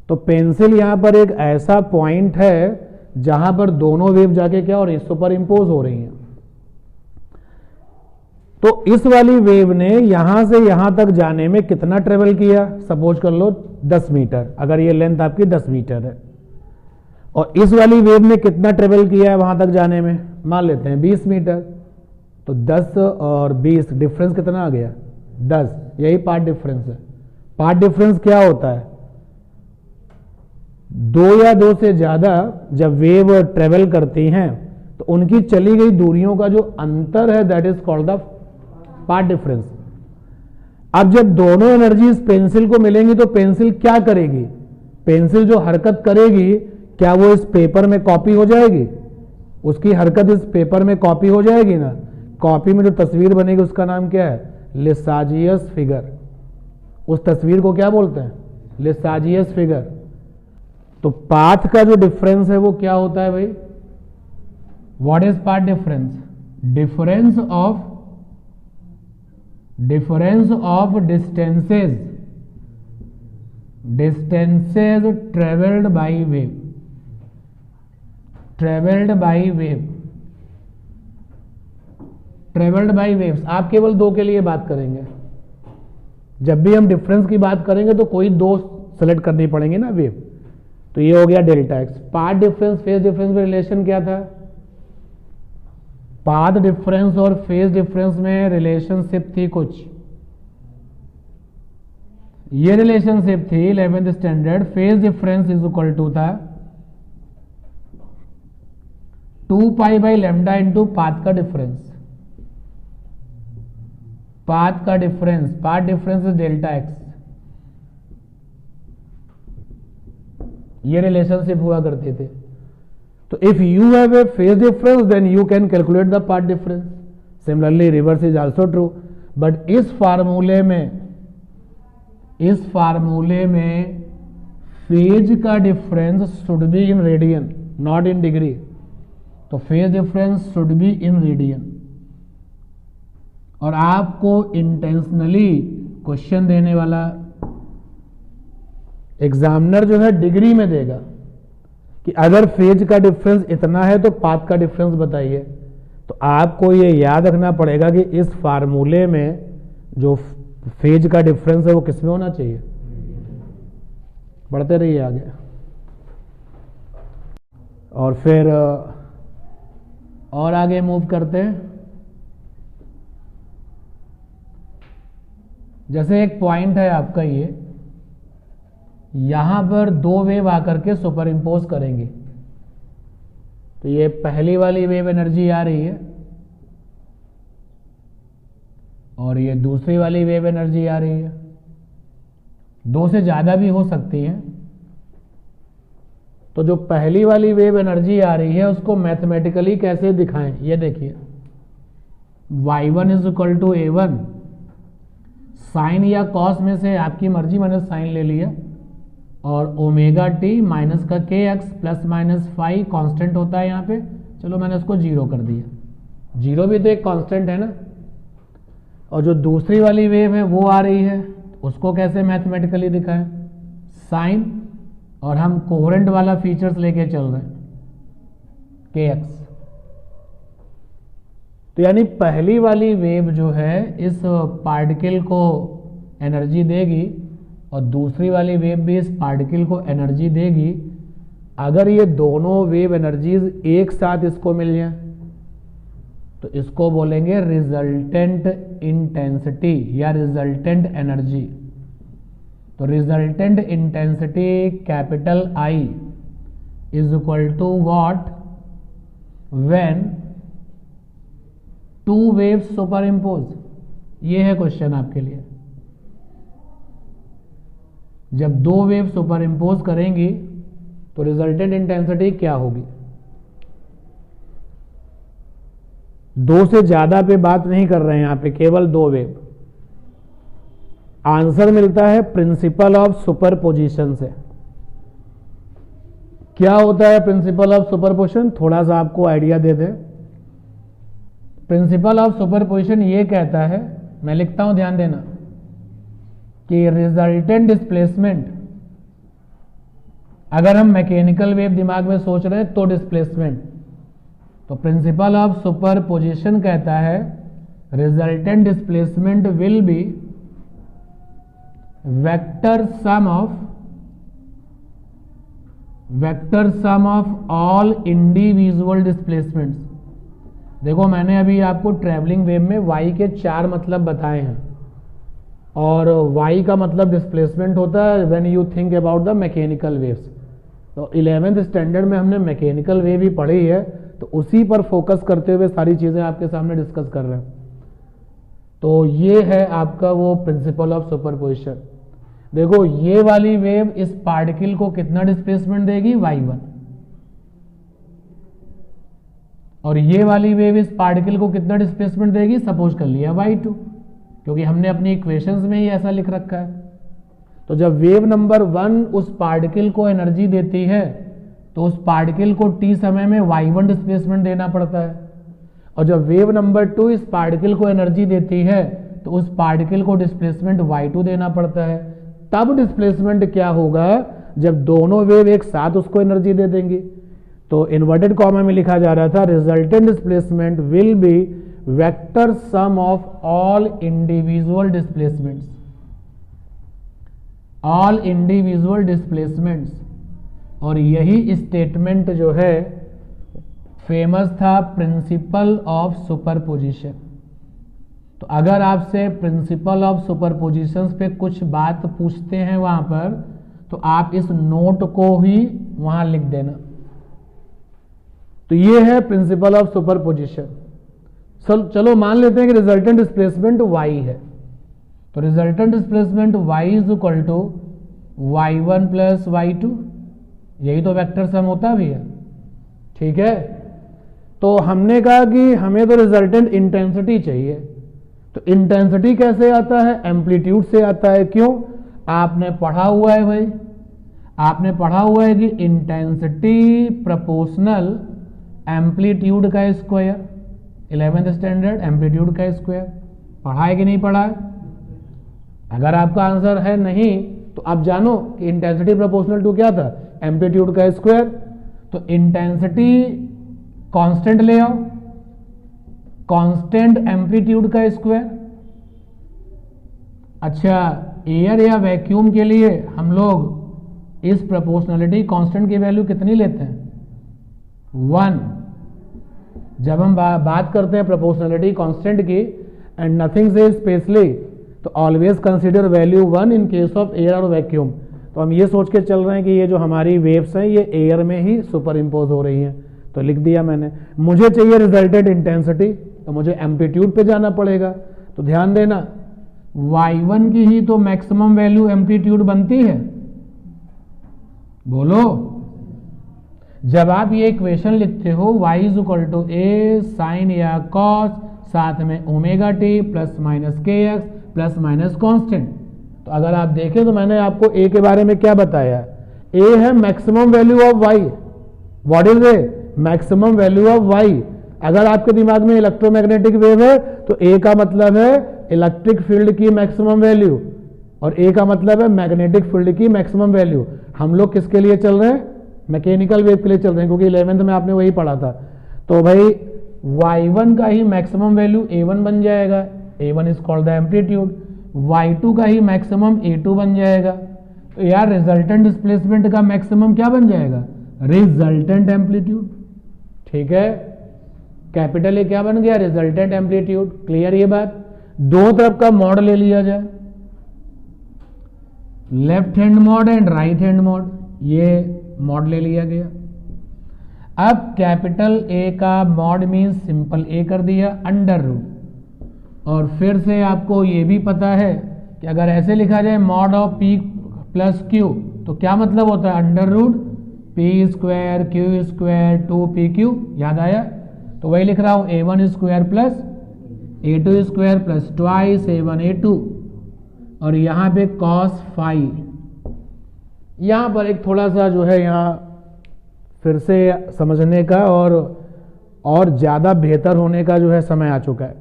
तो पेंसिल यहाँ पर एक ऐसा पॉइंट है जहां पर दोनों वेव जाके क्या हो रही है? सुपर इम्पोज हो रही हैं। तो इस वाली वेव ने यहां से यहां तक जाने में कितना ट्रेवल किया? सपोज कर लो 10 मीटर, अगर ये लेंथ आपकी 10 मीटर है, और इस वाली वेव ने कितना ट्रेवल किया है वहां तक जाने में? मान लेते हैं 20 मीटर। तो 10 और 20 डिफरेंस कितना आ गया? 10। यही पार्ट डिफरेंस है। पार्ट डिफरेंस क्या होता है? 2 या 2 से ज्यादा जब वेव ट्रेवल करती हैं तो उनकी चली गई दूरियों का जो अंतर है that is called the path difference. अब जब दोनों एनर्जीज पेंसिल को मिलेंगी तो पेंसिल क्या करेगी? पेंसिल जो हरकत करेगी क्या वो इस पेपर में कॉपी हो जाएगी? उसकी हरकत इस पेपर में कॉपी हो जाएगी ना। कॉपी में जो तस्वीर बनेगी उसका नाम क्या है? लिसाजियस फिगर। उस तस्वीर को क्या बोलते हैं? लिसाजियस फिगर। तो पाथ का जो डिफरेंस है वो क्या होता है भाई? What is path difference? Difference of distances travelled by waves. आप केवल 2 के लिए बात करेंगे। जब भी हम डिफरेंस की बात करेंगे तो कोई 2 सेलेक्ट करनी पड़ेंगे ना वेव। तो ये हो गया delta x. Path difference phase difference में रिलेशन क्या था? पाथ डिफरेंस और फेज डिफरेंस में रिलेशनशिप थी कुछ। ये रिलेशनशिप थी 11th standard. Phase difference is equal to था 2 pi by lambda into path का difference. Path difference is delta x. ये रिलेशनशिप हुआ करते थे। तो if you have a phase difference then you can calculate the path difference. Similarly reverse is also true. But इस फार्मूले में phase का difference should be in radian, not in degree. तो phase difference should be in radian. और आपको intentionally question देने वाला examiner जो है डिग्री में देगा कि अगर फेज का डिफरेंस इतना है तो पाथ का डिफरेंस बताइए। तो आपको ये याद रखना पड़ेगा कि इस फार्मूले में जो फेज का डिफरेंस है वो किस में होना चाहिए। बढ़ते रहिए आगे। और फिर और आगे मूव करते हैं। जैसे एक पॉइंट है आपका ये, यहां पर 2 वेव आकर के सुपर इम्पोज करेंगे। तो ये पहली वाली वेव एनर्जी आ रही है और ये दूसरी वाली वेव एनर्जी आ रही है। 2 से ज्यादा भी हो सकती है। तो जो पहली वाली वेव एनर्जी आ रही है उसको मैथमेटिकली कैसे दिखाएं? ये देखिए, y1 is equal to a1। Sine या कॉस में से आपकी मर्जी, मैंने साइन ले लिया। और ओमेगा टी माइनस का के x plus minus five constant होता है यहाँ पे। चलो मैंने उसको 0 कर दिया। 0 भी तो एक कांस्टेंट है ना। और जो दूसरी वाली वेव है वो आ रही है, उसको कैसे मैथमेटिकली दिखाएं? साइन, और हम कोहेरेंट वाला फीचर्स लेके चल रहे हैं, के एक्स। तो यानी पहली वाली वेव जो है इस पार्टिकल को एनर्जी देगी और दूसरी वाली वेव भी इस पार्टिकल को एनर्जी देगी। अगर ये दोनों वेव एनर्जीज एक साथ इसको मिल जाए तो इसको बोलेंगे रिजल्टेंट इंटेंसिटी या रिजल्टेंट एनर्जी। तो resultant intensity capital I is equal to what? When 2 waves superimpose. ये है क्वेश्चन आपके लिए। जब 2 वेव सुपर इम्पोज करेंगी तो रिजल्टेंट इंटेंसिटी क्या होगी? 2 से ज्यादा पे बात नहीं कर रहे हैं यहां पे, केवल 2 वेव। आंसर मिलता है प्रिंसिपल ऑफ सुपरपोजिशन से। क्या होता है प्रिंसिपल ऑफ सुपरपोजिशन? थोड़ा सा आपको idea they they. Principle of superposition ये कहता है मैं लिखता हूं, ध्यान देना कि रिजल्टेंट डिस्प्लेसमेंट, अगर हम मैकेनिकल वेव दिमाग में सोच रहे हैं तो डिस्प्लेसमेंट, तो प्रिंसिपल ऑफ सुपरपोजिशन कहता है resultant displacement will be vector sum of all individual displacements. देखो मैंने अभी आपको ट्रैवलिंग वेव में y के 4 मतलब बताए हैं, और y का मतलब डिस्प्लेसमेंट होता है when you think about the mechanical waves. तो 11th स्टैंडर्ड में हमने मैकेनिकल वेव ही पढ़ी है, तो उसी पर फोकस करते हुए सारी चीजें आपके सामने डिस्कस कर रहे हैं। तो ये है आपका वो प्रिंसिपल ऑफ सुपरपोजिशन। देखो ये वाली वेव इस पार्टिकल को कितना डिस्प्लेसमेंट देगी, y1, और ये वाली वेव इस पार्टिकल को कितना डिस्प्लेसमेंट देगी, सपोज कर लिया y2, क्योंकि हमने अपनी इक्वेशंस में ही ऐसा लिख रखा है। तो जब वेव नंबर 1 उस पार्टिकल को एनर्जी देती है तो उस पार्टिकल को t समय में y1 डिस्प्लेसमेंट देना पड़ता है, और जब वेव नंबर 2 इस पार्टिकल को एनर्जी देती है तो उस पार्टिकल को डिस्प्लेसमेंट y2 देना पड़ता है। तब डिस्प्लेसमेंट क्या होगा, जब दोनों वेव एक साथ उसको एनर्जी दे देंगी। तो इन्वर्टेड कॉमा में लिखा जा रहा था resultant displacement will be vector sum of all individual displacements, all individual displacements. और यही स्टेटमेंट जो है फेमस था प्रिंसिपल ऑफ सुपरपोजिशन। तो अगर आपसे प्रिंसिपल ऑफ सुपरपोजिशंस पे कुछ बात पूछते हैं वहां पर, तो आप इस नोट को ही वहां लिख देना। तो ये है प्रिंसिपल ऑफ सुपरपोजिशन। चलो मान लेते हैं कि रिजल्टेंट डिस्प्लेसमेंट y है, तो resultant displacement y is equal to y1 plus y2, यही तो वेक्टर सम होता भी है, ठीक है। तो हमने कहा कि हमें तो रिजल्टेंट इंटेंसिटी चाहिए, तो इंटेंसिटी कैसे आता है, एम्पलीट्यूड से आता है। क्यों, आपने पढ़ा हुआ है भाई, आपने पढ़ा हुआ है कि इंटेंसिटी प्रोपोर्शनल एम्पलीट्यूड का स्क्वायर, 11th स्टैंडर्ड एम्पलीट्यूड का स्क्वायर पढ़ा है कि नहीं पढ़ा है। अगर आपका आंसर है नहीं तो आप जानो कि इंटेंसिटी प्रोपोर्शनल टू क्या था, एम्पलीट्यूड का स्क्वायर। तो इंटेंसिटी कांस्टेंट ले आओ, कांस्टेंट एम्पलीट्यूड का स्क्वायर। अच्छा, एयर या वैक्यूम के लिए हम लोग इस प्रोपोर्शनलिटी कांस्टेंट की वैल्यू कितनी लेते हैं, 1। जब हम बात करते हैं प्रोपोर्शनलिटी कांस्टेंट की एंड नथिंग से स्पेशली, तो always consider value 1 in case of air और वैक्यूम। तो हम ये सोच के चल रहे हैं कि ये जो हमारी वेव्स हैं ये एयर में ही सुपर इम्पोज हो रही हैं, तो लिख दिया मैंने। मुझे चाहिए रिजल्टेंट इंटेंसिटी, तो मुझे एम्पलीट्यूड पे जाना पड़ेगा। तो ध्यान देना y1 की ही तो मैक्सिमम वैल्यू एम्पलीट्यूड बनती है, बोलो। जब आप ये इक्वेशन लिखते हो y is equal to a sine या कॉस, साथ में omega t plus minus k x plus minus constant. तो अगर आप देखें तो मैंने आपको a के बारे में क्या बताया, a है maximum value of y। What is a, maximum value of y। अगर आपके दिमाग में इलेक्ट्रोमैग्नेटिक वेव है तो a का मतलब है इलेक्ट्रिक फील्ड की मैक्सिमम वैल्यू, और a का मतलब है मैग्नेटिक फील्ड की मैक्सिमम वैल्यू। हम लोग किसके लिए चल रहे हैं, मैकेनिकल वेव के लिए चल रहे हैं, क्योंकि 11th में आपने वही पढ़ा था। तो भाई y1 का ही मैक्सिमम वैल्यू a1 बन जाएगा, a1 is called the amplitude. y2 का ही मैक्सिमम a2 बन जाएगा। तो यार रिजल्टेंट डिस्प्लेसमेंट का मैक्सिमम क्या बन जाएगा, रिजल्टेंट एम्पलीट्यूड, ठीक है। कैपिटल ए क्या बन गया, रिजल्टेंट एम्पलीट्यूड। क्लियर ये बात। दो तरफ का मॉड ले लिया जाए, left hand mod and right hand mod, ये मॉड ले लिया गया। अब कैपिटल ए का मॉड मीन सिंपल ए कर दिया अंडर रूट। और फिर से आपको ये भी पता है कि अगर ऐसे लिखा जाए mod of p plus q, तो क्या मतलब होता है, under root p square q square 2pq। याद आया, तो वही लिख रहा हूं a1 square plus a2 square plus twice a1 a2। और यहां पे cos फाई। यहां पर एक थोड़ा सा जो है यहां फिर से समझने का और ज्यादा बेहतर होने का जो है समय आ चुका है।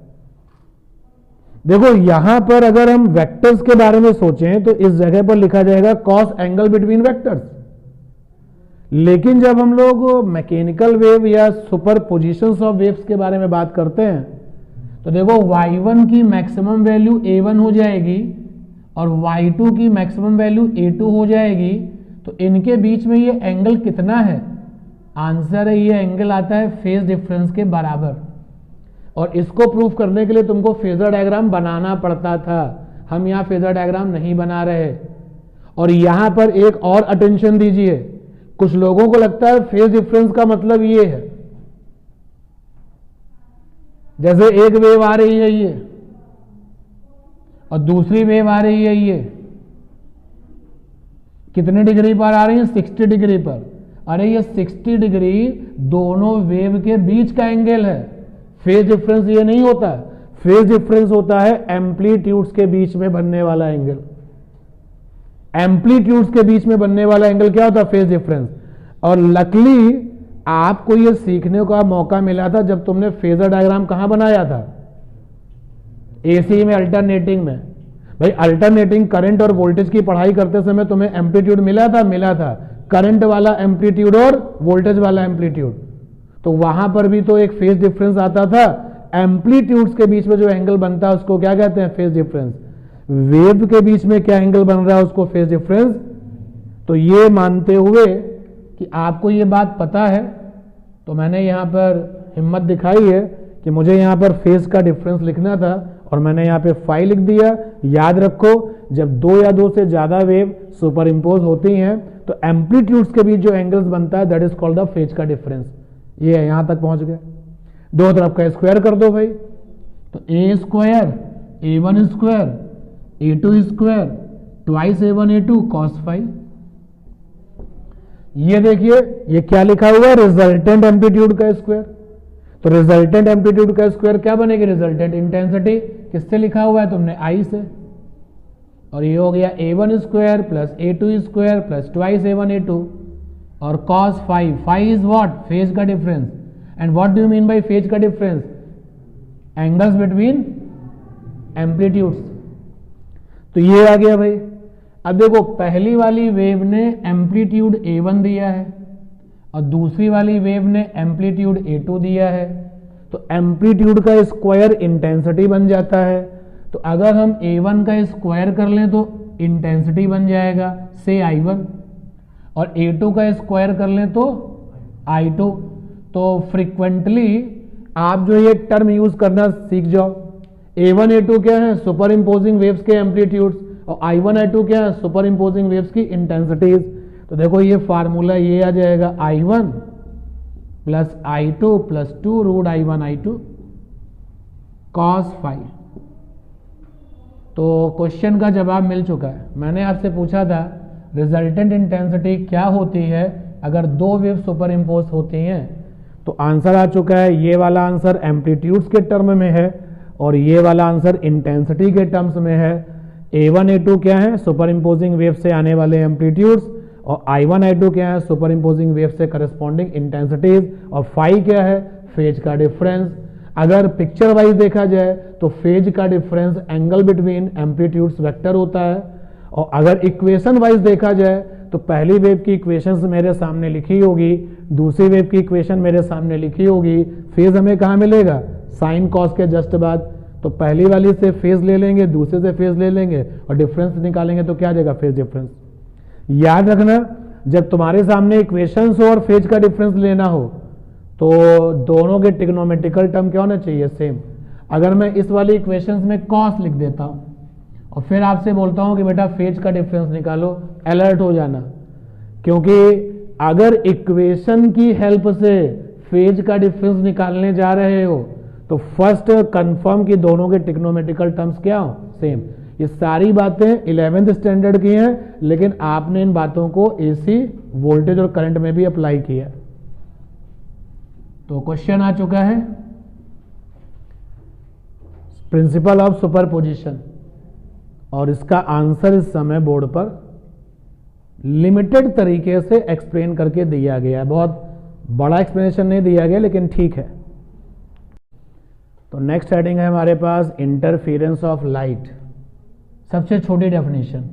देखो यहां पर अगर हम वेक्टर्स के बारे में सोचें तो इस जगह पर लिखा जाएगा कॉस एंगल बिटवीन वेक्टर्स, लेकिन जब हम लोग मैकेनिकल वेव या सुपर पोजिशंस ऑफ वेव्स के बारे में बात करते हैं तो देखो y1 की मैक्सिमम वैल्यू a1 हो जाएगी और y2 की मैक्सिमम वैल्यू a2 हो जाएगी। तो इनके बीच में ये एंगल कितना है? आंसर है ये एंगल आता है फेज डिफरेंस के बराबर। और इसको प्रूफ करने के लिए तुमको फेजर डायग्राम बनाना पड़ता था, हम यहां फेजर डायग्राम नहीं बना रहे। और यहां पर एक और अटेंशन दीजिए, कुछ लोगों को लगता है फेज डिफरेंस का मतलब ये है, जैसे एक वेव आ रही है ये और दूसरी वेव आ रही है ये, कितने डिग्री पर आ रही है? 60 डिग्री पर। अरे ये 60 डिग्री दोनों वेव के बीच का एंगल है, फेज डिफरेंस ये नहीं होता। फेज डिफरेंस होता है एम्पलीट्यूड्स के बीच में बनने वाला एंगल। एम्पलीट्यूड्स के बीच में बनने वाला एंगल क्या होता है? Phase difference. और लकली आपको यह सीखने का मौका मिला था जब तुमने फेजर डायग्राम कहां बनाया था? एसी में, अल्टरनेटिंग में। भाई अल्टरनेटिंग करंट और वोल्टेज की पढ़ाई करते समय तुम्हें एम्पलीट्यूड मिला था करंट वाला एम्पलीट्यूड और वोल्टेज वाला एम्पलीट्यूड। तो वहां पर भी तो एक फेज डिफरेंस आता था। एम्पलीट्यूड्स के बीच में जो एंगल बनता है उसको क्या कहते हैं? Phase difference. वेव के बीच में क्या एंगल बन रहा है उसको फेज डिफरेंस। तो ये मानते हुए कि आपको ये बात पता है तो मैंने यहां पर हिम्मत दिखाई है कि मुझे यहां पर फेज का डिफरेंस लिखना था और मैंने यहां पे फाई लिख दिया। याद रखो जब दो या दो से ज्यादा वेव सुपर इंपोज होती हैं तो एम्पलीट्यूड्स के बीच जो एंगल्स बनता है that is called the phase का डिफरेंस। ये यहां तक पहुंच गए। दो तरफ का स्क्वायर कर दो भाई, तो a square a1 square a2 square twice a1 a2 cos phi. ये देखिए ये क्या लिखा हुआ है? रिजल्टेंट एम्पलीट्यूड का स्क्वायर। तो रिजल्टेंट एम्पलीट्यूड का स्क्वायर क्या बनेगी? Resultant intensity. किससे लिखा हुआ है तुमने? आई से। और ये हो गया a1 square plus a2 square plus twice a1 a2 और cos phi. Phi is what? Phase का difference. And what do you mean by phase का डिफरेंस? Angles between amplitudes. तो ये आ गया भाई। अब देखो पहली वाली वेव ने एम्पलीट्यूड a1 दिया है और दूसरी वाली वेव ने एम्पलीट्यूड a2 दिया है। तो एम्पलीट्यूड का स्क्वायर इंटेंसिटी बन जाता है। तो अगर हम a1 का स्क्वायर कर लें तो इंटेंसिटी बन जाएगा से I1 और a2 का स्क्वायर कर लें तो I2। तो फ्रीक्वेंटली आप जो ये टर्म यूज करना सीख जाओ। a1 a2 क्या है? सुपर इंपोजिंग वेव्स के एम्पलीट्यूड्स और I1 I2 क्या है? सुपर इंपोजिंग वेव्स की इंटेंसिटीज। तो देखो ये फार्मूला ये आ जाएगा I1 plus I2 plus 2 root I1 I2 cos phi. तो क्वेश्चन का जवाब मिल चुका है। मैंने आपसे पूछा था रिजल्टेंट इंटेंसिटी क्या होती है अगर दो वेव सुपर इंपोज होती हैं, तो आंसर आ चुका है। ये वाला आंसर एम्पलीट्यूड्स के टर्म में है और ये वाला आंसर इंटेंसिटी के टर्म्स में है। a1 a2 क्या है? सुपर इंपोजिंग वेव से आने वाले एम्पलीट्यूड्स और I1 I2 क्या है? सुपर इंपोजिंग वेव से करस्पॉन्डिंग इंटेंसिटीज। और फाई क्या है? फेज का डिफरेंस। अगर पिक्चर वाइज देखा जाए तो फेज का difference angle between amplitudes vector होता है। और अगर इक्वेशन वाइज देखा जाए तो पहली वेव की इक्वेशंस मेरे सामने लिखी होगी, दूसरी वेव की इक्वेशन मेरे सामने लिखी होगी। फेज हमें कहाँ मिलेगा? साइन कॉस के जस्ट बाद। तो पहली वाली से फेज ले लेंगे, दूसरे से फेज ले लेंगे और डिफरेंस निकालेंगे तो क्या आ जाएगा? Phase difference. याद रखना जब तुम्हारे सामने इक्वेशंस हो और फेज का डिफरेंस लेना हो तो दोनों के ट्रिग्नोमेट्रिकल टर्म क्या होना चाहिए? सेम। अगर मैं इस वाली इक्वेशंस में कॉस लिख देता हूं और फिर आपसे बोलता हूं कि बेटा फेज का डिफरेंस निकालो, अलर्ट हो जाना, क्योंकि अगर इक्वेशन की हेल्प से फेज का डिफरेंस निकालने जा रहे हो तो फर्स्ट कंफर्म कि दोनों के ट्रिग्नोमेट्रिकल टर्म्स क्या हो? सेम। ये सारी बातें 11th स्टैंडर्ड की हैं, लेकिन आपने इन बातों को एसी वोल्टेज और करंट में भी अप्लाई किया। तो क्वेश्चन आ चुका है प्रिंसिपल ऑफ सुपरपोजिशन और इसका आंसर इस समय बोर्ड पर लिमिटेड तरीके से एक्सप्लेन करके दिया गया है। बहुत बड़ा एक्सप्लेनेशन नहीं दिया गया लेकिन ठीक है। तो नेक्स्ट हेडिंग है हमारे पास इंटरफेरेंस ऑफ लाइट। सबसे छोटी definition,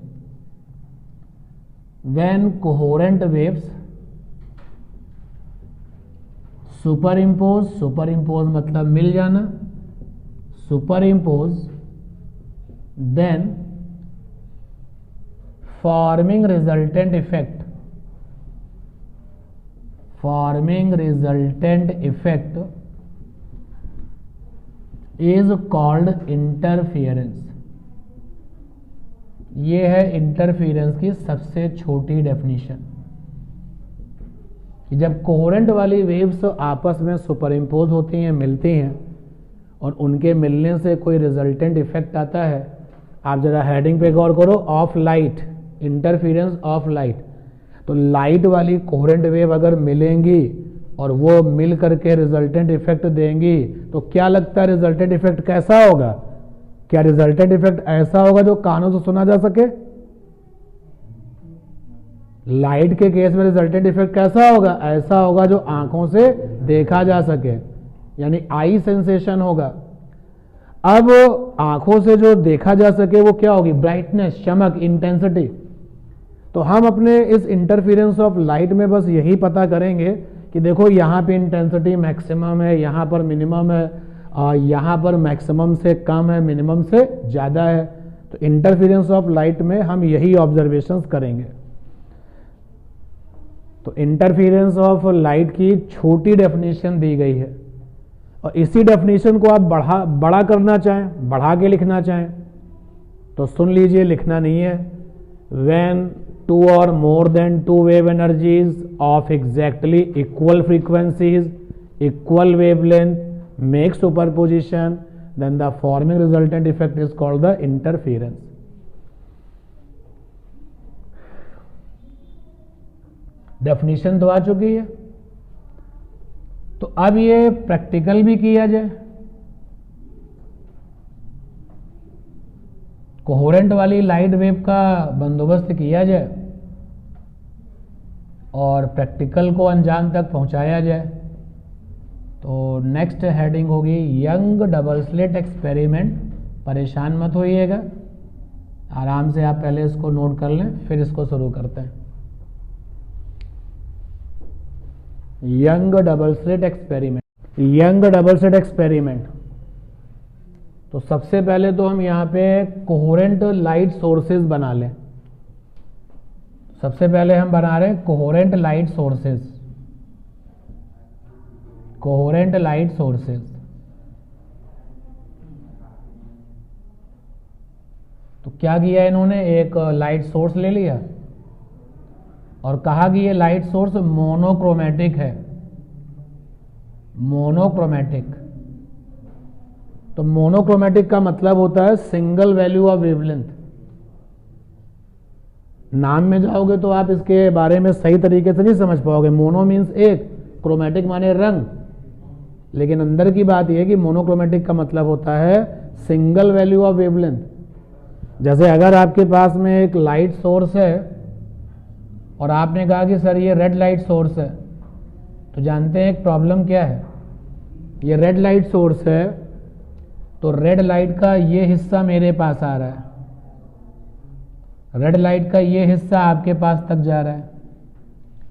when coherent waves superimpose मतलब मिल जाना, superimpose then forming resultant effect is called interference. ये है इंटरफियरेंस की सबसे छोटी डेफिनेशन कि जब कोहेरेंट वाली वेव्स आपस में सुपर इम्पोज होती हैं, मिलती हैं, और उनके मिलने से कोई रिजल्टेंट इफेक्ट आता है। आप जरा हेडिंग पे गौर करो, of light, interference of light. तो लाइट वाली कोहेरेंट वेव अगर मिलेंगी और वो मिल करके रिजल्टेंट इफेक्ट देंगी, तो क्या लगता है रिजल्टेंट इफेक्ट कैसा होगा? क्या रिजल्टेंट इफेक्ट ऐसा होगा जो कानों से सुना जा सके? लाइट के केस में रिजल्टेंट इफेक्ट कैसा होगा? ऐसा होगा जो आंखों से देखा जा सके, यानी आई सेंसेशन होगा। अब आंखों से जो देखा जा सके वो क्या होगी? ब्राइटनेस, चमक, इंटेंसिटी। तो हम अपने इस इंटरफेरेंस ऑफ लाइट में बस यही पता करेंगे कि देखो यहाँ पे इंटेंसिटी मैक्सिमम है, यहाँ पर मिनिमम है, यहाँ पर मैक्सिमम से कम है, मिनिमम से ज़्यादा है। तो इंटरफेरेंस ऑफ लाइट में हम यही ऑब्जर्वेशंस करेंगे। तो इंटरफेरेंस ऑफ लाइट की छोटी डेफिनेशन दी गई है, और इसी डेफिनेशन को आप बड़ा करना चाहें, बढ़ा के लिखना चाहें तो सुन लीजिए, लिखना नहीं है। When two or more than two wave energies of exactly equal frequencies, equal wavelength make superposition, then the forming resultant effect is called the interference. Definition तो आ चुकी है, तो अब ये प्रैक्टिकल भी किया जाए। कोहेरेंट वाली लाइट वेव का बंदोबस्त किया जाए और प्रैक्टिकल को अंजाम तक पहुंचाया जाए। तो नेक्स्ट हेडिंग होगी यंग डबल स्लिट एक्सपेरिमेंट। परेशान मत होइएगा, आराम से आप पहले इसको नोट कर लें, फिर इसको शुरू करते हैं। Young double slit experiment. Young double slit experiment, तो सबसे पहले तो हम यहाँ पे कोहेरेंट लाइट सोर्सेज बना लें। सबसे पहले हम बना रहे हैं coherent light sources. Coherent light sources, तो क्या किया इन्होंने, एक लाइट सोर्स ले लिया और कहा कि ये लाइट सोर्स मोनोक्रोमेटिक है। मोनोक्रोमेटिक, तो मोनोक्रोमेटिक का मतलब होता है सिंगल वैल्यू ऑफ वेवलेंथ। नाम में जाओगे तो आप इसके बारे में सही तरीके से नहीं समझ पाओगे। मोनो मीन्स एक, क्रोमेटिक माने रंग, लेकिन अंदर की बात यह है कि मोनोक्रोमेटिक का मतलब होता है सिंगल वैल्यू ऑफ वेवलेंथ। जैसे अगर आपके पास में एक लाइट सोर्स है और आपने कहा कि सर ये रेड लाइट सोर्स है, तो जानते हैं एक प्रॉब्लम क्या है। ये रेड लाइट सोर्स है, तो रेड लाइट का ये हिस्सा मेरे पास आ रहा है, रेड लाइट का ये हिस्सा आपके पास तक जा रहा है,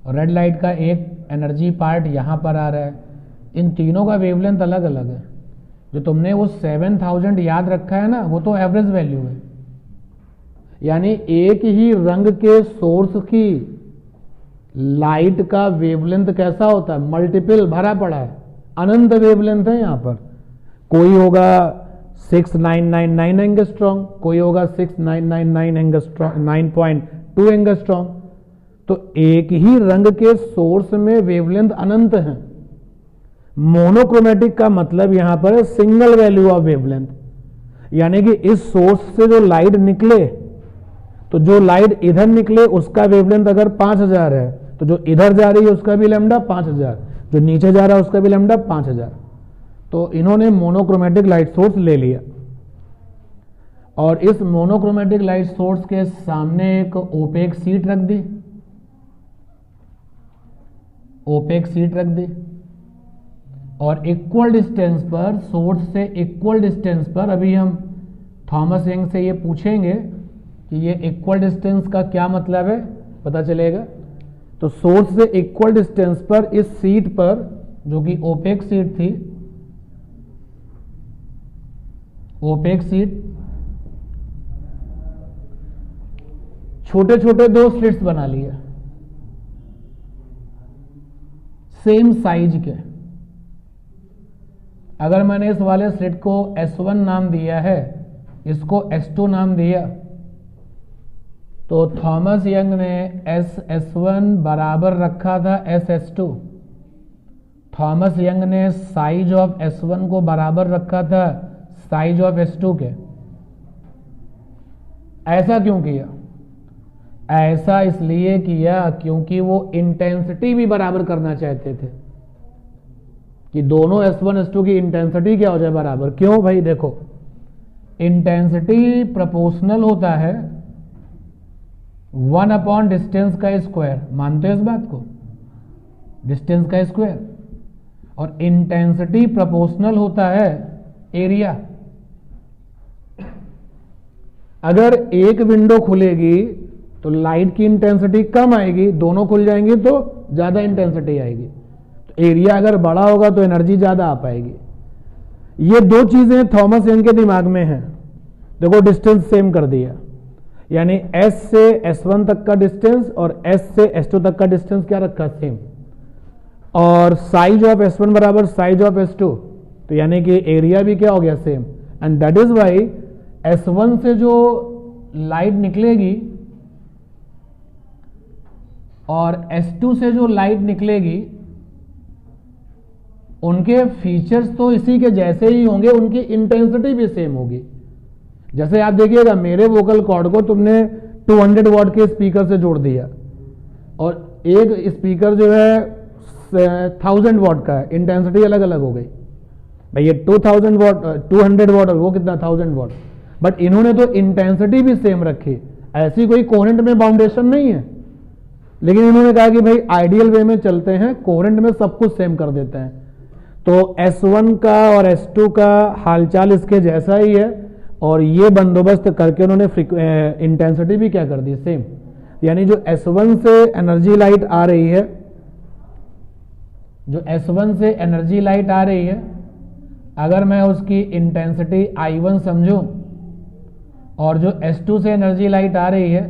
और रेड लाइट का एक एनर्जी पार्ट यहाँ पर आ रहा है। इन तीनों का वेवलेंथ अलग अलग है। जो तुमने वो 7000 याद रखा है ना, वो तो एवरेज वैल्यू है। यानी एक ही रंग के सोर्स की लाइट का वेवलेंथ कैसा होता है, मल्टीपल भरा पड़ा है, अनंत वेवलेंथ है। यहाँ पर कोई होगा 6999 एंगस्ट्रॉम, कोई होगा 6999 एंगस्ट्रॉम, 9.2 एंगस्ट्रॉम। तो एक ही रंग के सोर्स में वेवलेंथ अनंत है। मोनोक्रोमेटिक का मतलब यहां पर सिंगल वैल्यू ऑफ वेवलेंथ, यानी कि इस सोर्स से जो लाइट निकले, तो जो लाइट इधर निकले उसका वेवलेंथ अगर 5000 है, तो जो इधर जा रही है उसका भी लैम्डा 5000, जो नीचे जा रहा है उसका भी लैम्डा 5000। तो इन्होंने मोनोक्रोमेटिक लाइट सोर्स ले लिया और इस मोनोक्रोमेटिक लाइट सोर्स के सामने एक ओपेक शीट रख दी। ओपेक शीट रख दी और इक्वल डिस्टेंस पर, सोर्स से इक्वल डिस्टेंस पर, अभी हम थॉमस यंग से ये पूछेंगे कि ये इक्वल डिस्टेंस का क्या मतलब है, पता चलेगा। तो सोर्स से इक्वल डिस्टेंस पर इस सीट पर, जो कि ओपेक सीट थी, ओपेक सीट, छोटे छोटे दो स्लिट्स बना लिए सेम साइज के। अगर मैंने इस वाले स्लिट को S1 नाम दिया है, इसको S2 नाम दिया, तो थॉमस यंग ने S1 बराबर रखा था S2। थॉमस यंग ने साइज ऑफ S1 को बराबर रखा था साइज ऑफ S2 के। ऐसा क्यों किया? ऐसा इसलिए किया क्योंकि वो इंटेंसिटी भी बराबर करना चाहते थे, कि दोनों S1 S2 की इंटेंसिटी क्या हो जाए, बराबर। क्यों भाई? देखो, इंटेंसिटी प्रोपोर्शनल होता है 1 डिस्टेंस का स्क्वायर। मानते हो इस बात को? डिस्टेंस का स्क्वायर। और इंटेंसिटी प्रोपोर्शनल होता है एरिया। अगर एक विंडो खुलेगी तो लाइट की इंटेंसिटी कम आएगी, दोनों खुल जाएंगी तो ज्यादा इंटेंसिटी आएगी। तो एरिया अगर बड़ा होगा तो एनर्जी ज्यादा आ पाएगी। ये दो चीजें थॉमस यंग के दिमाग में हैं। देखो, डिस्टेंस सेम कर दिया, यानी S से S1 तक का डिस्टेंस और S से S2 तक का डिस्टेंस क्या रखा? सेम। और साइज ऑफ S1 बराबर साइज ऑफ S2, तो यानी कि एरिया भी क्या हो गया? Same. And that is why S1 से जो लाइट निकलेगी और S2 से जो लाइट निकलेगी, उनके फीचर्स तो इसी के जैसे ही होंगे, उनकी इंटेंसिटी भी सेम होगी। जैसे आप देखिएगा, मेरे वोकल कॉर्ड को तुमने 200 वॉट के स्पीकर से जोड़ दिया और एक स्पीकर जो है 1000 वॉट का है, इंटेंसिटी अलग अलग हो गई भाई। ये 2000 वॉट 200 वॉट और वो कितना 1000 वॉट, बट इन्होंने तो इंटेंसिटी भी सेम रखी। ऐसी कोई कोहेरेंट में बाउंडेशन नहीं है, लेकिन इन्होंने कहा कि भाई आइडियल वे में चलते हैं, कोहेरेंट में सब कुछ सेम कर देते हैं। तो S1 का और S2 का हालचाल इसके जैसा ही है, और ये बंदोबस्त करके उन्होंने इंटेंसिटी भी क्या कर दी? सेम। यानी जो S1 से एनर्जी लाइट आ रही है, जो S1 से एनर्जी लाइट आ रही है, अगर मैं उसकी इंटेंसिटी I1 समझूं, और जो S2 से एनर्जी लाइट आ रही है,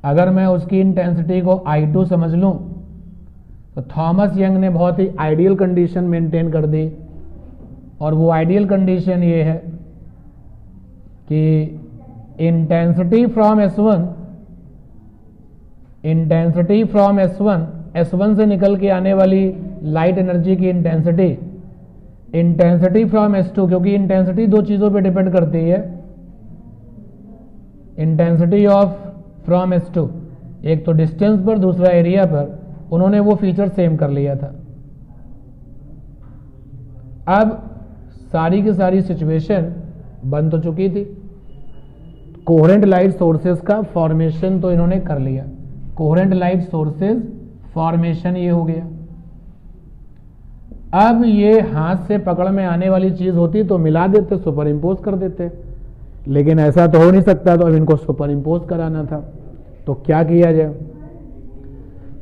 अगर मैं उसकी इंटेंसिटी को I2 समझ लूं, तो थॉमस यंग ने बहुत ही आइडियल कंडीशन मेंटेन कर दी। और वो आइडियल कंडीशन ये है कि intensity from S1, intensity from S1 से निकल के आने वाली लाइट एनर्जी की इंटेंसिटी, इंटेंसिटी फ्रॉम S2, क्योंकि इंटेंसिटी दो चीजों पे डिपेंड करती है, इंटेंसिटी ऑफ फ्रॉम S2, एक तो डिस्टेंस पर, दूसरा एरिया पर। उन्होंने वो फीचर सेम कर लिया था। अब सारी की सारी सिचुएशन बन तो चुकी थी। कोहेरेंट लाइट सोर्सेज का फॉर्मेशन तो इन्होंने कर लिया। कोहेरेंट लाइट सोर्सेज फॉर्मेशन ये हो गया। अब ये हाथ से पकड़ में आने वाली चीज होती तो मिला देते, सुपर इम्पोज कर देते, लेकिन ऐसा तो हो नहीं सकता, तो अब इनको सुपर इम्पोज कराना था। तो क्या किया जाए?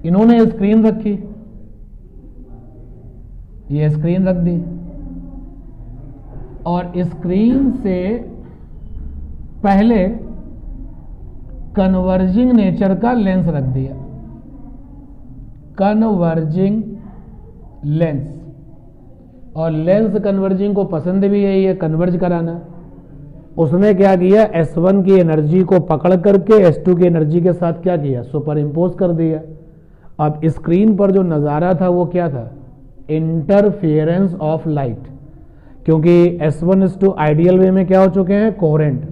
इन्होंने स्क्रीन रखी, ये स्क्रीन रख दी, और स्क्रीन से पहले कन्वर्जिंग नेचर का लेंस रख दिया। कन्वर्जिंग लेंस, और लेंस कन्वर्जिंग को पसंद भी यही है, कन्वर्ज कराना। उसने क्या किया? S1 की एनर्जी को पकड़ करके S2 की एनर्जी के साथ क्या किया? सुपर इम्पोज कर दिया। अब स्क्रीन पर जो नज़ारा था वो क्या था? इंटरफियरेंस ऑफ लाइट, क्योंकि S1 S2 आइडियल वे में क्या हो चुके हैं? कोहेरेंट,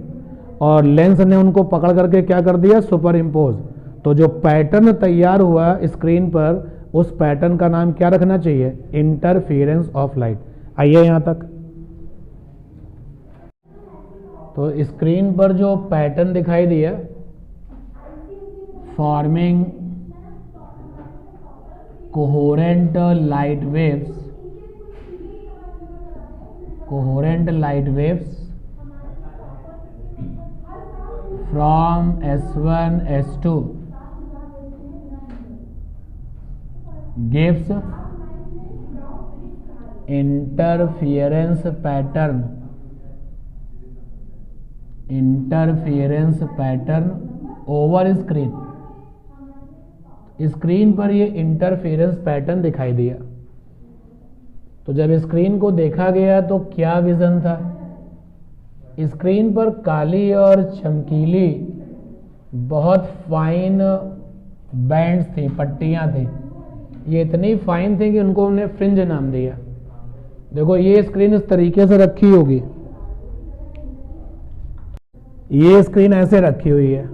और लेंस ने उनको पकड़ करके क्या कर दिया? Super impose. तो जो पैटर्न तैयार हुआ स्क्रीन पर, उस पैटर्न का नाम क्या रखना चाहिए? Interference of light. आइए यहां तक। तो स्क्रीन पर जो पैटर्न दिखाई दिया, forming coherent light waves, coherent light waves from S1 S2 gives interference pattern over screen. Screen पर ये इंटरफेरेंस पैटर्न दिखाई दिया। तो जब स्क्रीन को देखा गया तो क्या विजन था? स्क्रीन पर काली और चमकीली बहुत फाइन बैंड्स थी, पट्टियां थी। ये इतनी फाइन थी कि उनको हमने फ्रिंज नाम दिया। देखो ये स्क्रीन इस तरीके से रखी होगी, ये स्क्रीन ऐसे रखी हुई है,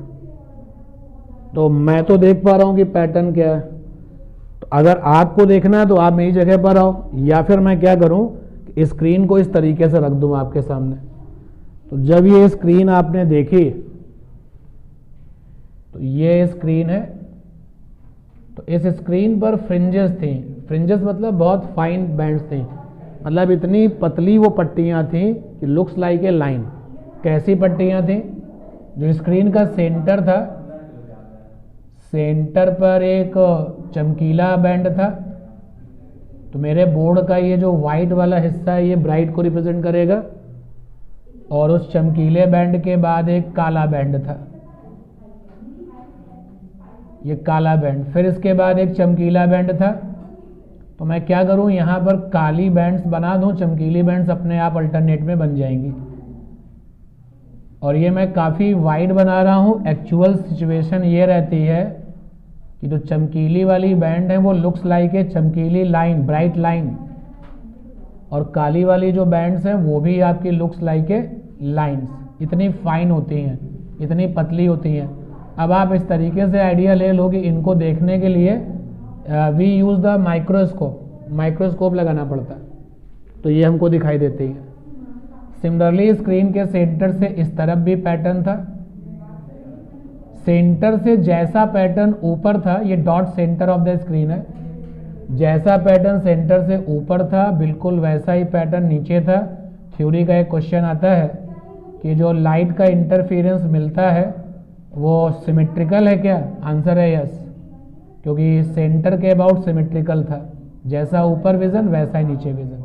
तो मैं तो देख पा रहा हूं कि पैटर्न क्या है। तो अगर आपको देखना है तो आप मेरी जगह पर आओ, या फिर मैं क्या करूं, स्क्रीन को इस तरीके से रख दूं आपके सामने। तो जब ये स्क्रीन आपने देखी, तो ये स्क्रीन है, तो इस स्क्रीन पर फ्रिंजेस थी। फ्रिंजेस मतलब बहुत फाइन बैंड्स थी, मतलब इतनी पतली वो पट्टियां थी कि लुक्स लाइक ए लाइन। कैसी पट्टियां थी? जो स्क्रीन का सेंटर था, सेंटर पर एक चमकीला बैंड था। तो मेरे बोर्ड का ये जो व्हाइट वाला हिस्सा है ये ब्राइट को रिप्रेजेंट करेगा, और उस चमकीले बैंड के बाद एक काला बैंड था, ये काला बैंड। फिर इसके बाद एक चमकीला बैंड था। तो मैं क्या करूं, यहां पर काली बैंड्स बना दूं, चमकीली बैंड्स अपने आप अल्टरनेट में बन जाएंगी। और ये मैं काफ़ी वाइड बना रहा हूं। एक्चुअल सिचुएशन ये रहती है कि जो चमकीली वाली बैंड है वो लुक्स लाइक ए चमकीली लाइन, ब्राइट लाइन, और काली वाली जो बैंड्स हैं वो भी आपकी लुक्स लाइक ए लाइन्स। इतनी फाइन होती हैं, इतनी पतली होती हैं। अब आप इस तरीके से आइडिया ले लो कि इनको देखने के लिए वी यूज़ द माइक्रोस्कोप लगाना पड़ता है, तो ये हमको दिखाई देती है। सिमिलरली स्क्रीन के सेंटर से इस तरफ भी पैटर्न था। सेंटर से जैसा पैटर्न ऊपर था, ये dot centre of the screen है, जैसा पैटर्न सेंटर से ऊपर था बिल्कुल वैसा ही पैटर्न नीचे था। थ्योरी का एक क्वेश्चन आता है कि जो लाइट का इंटरफेरेंस मिलता है वो सिमेट्रिकल है क्या? आंसर है यस, क्योंकि सेंटर के अबाउट सिमेट्रिकल था, जैसा ऊपर विजन वैसा ही नीचे विजन।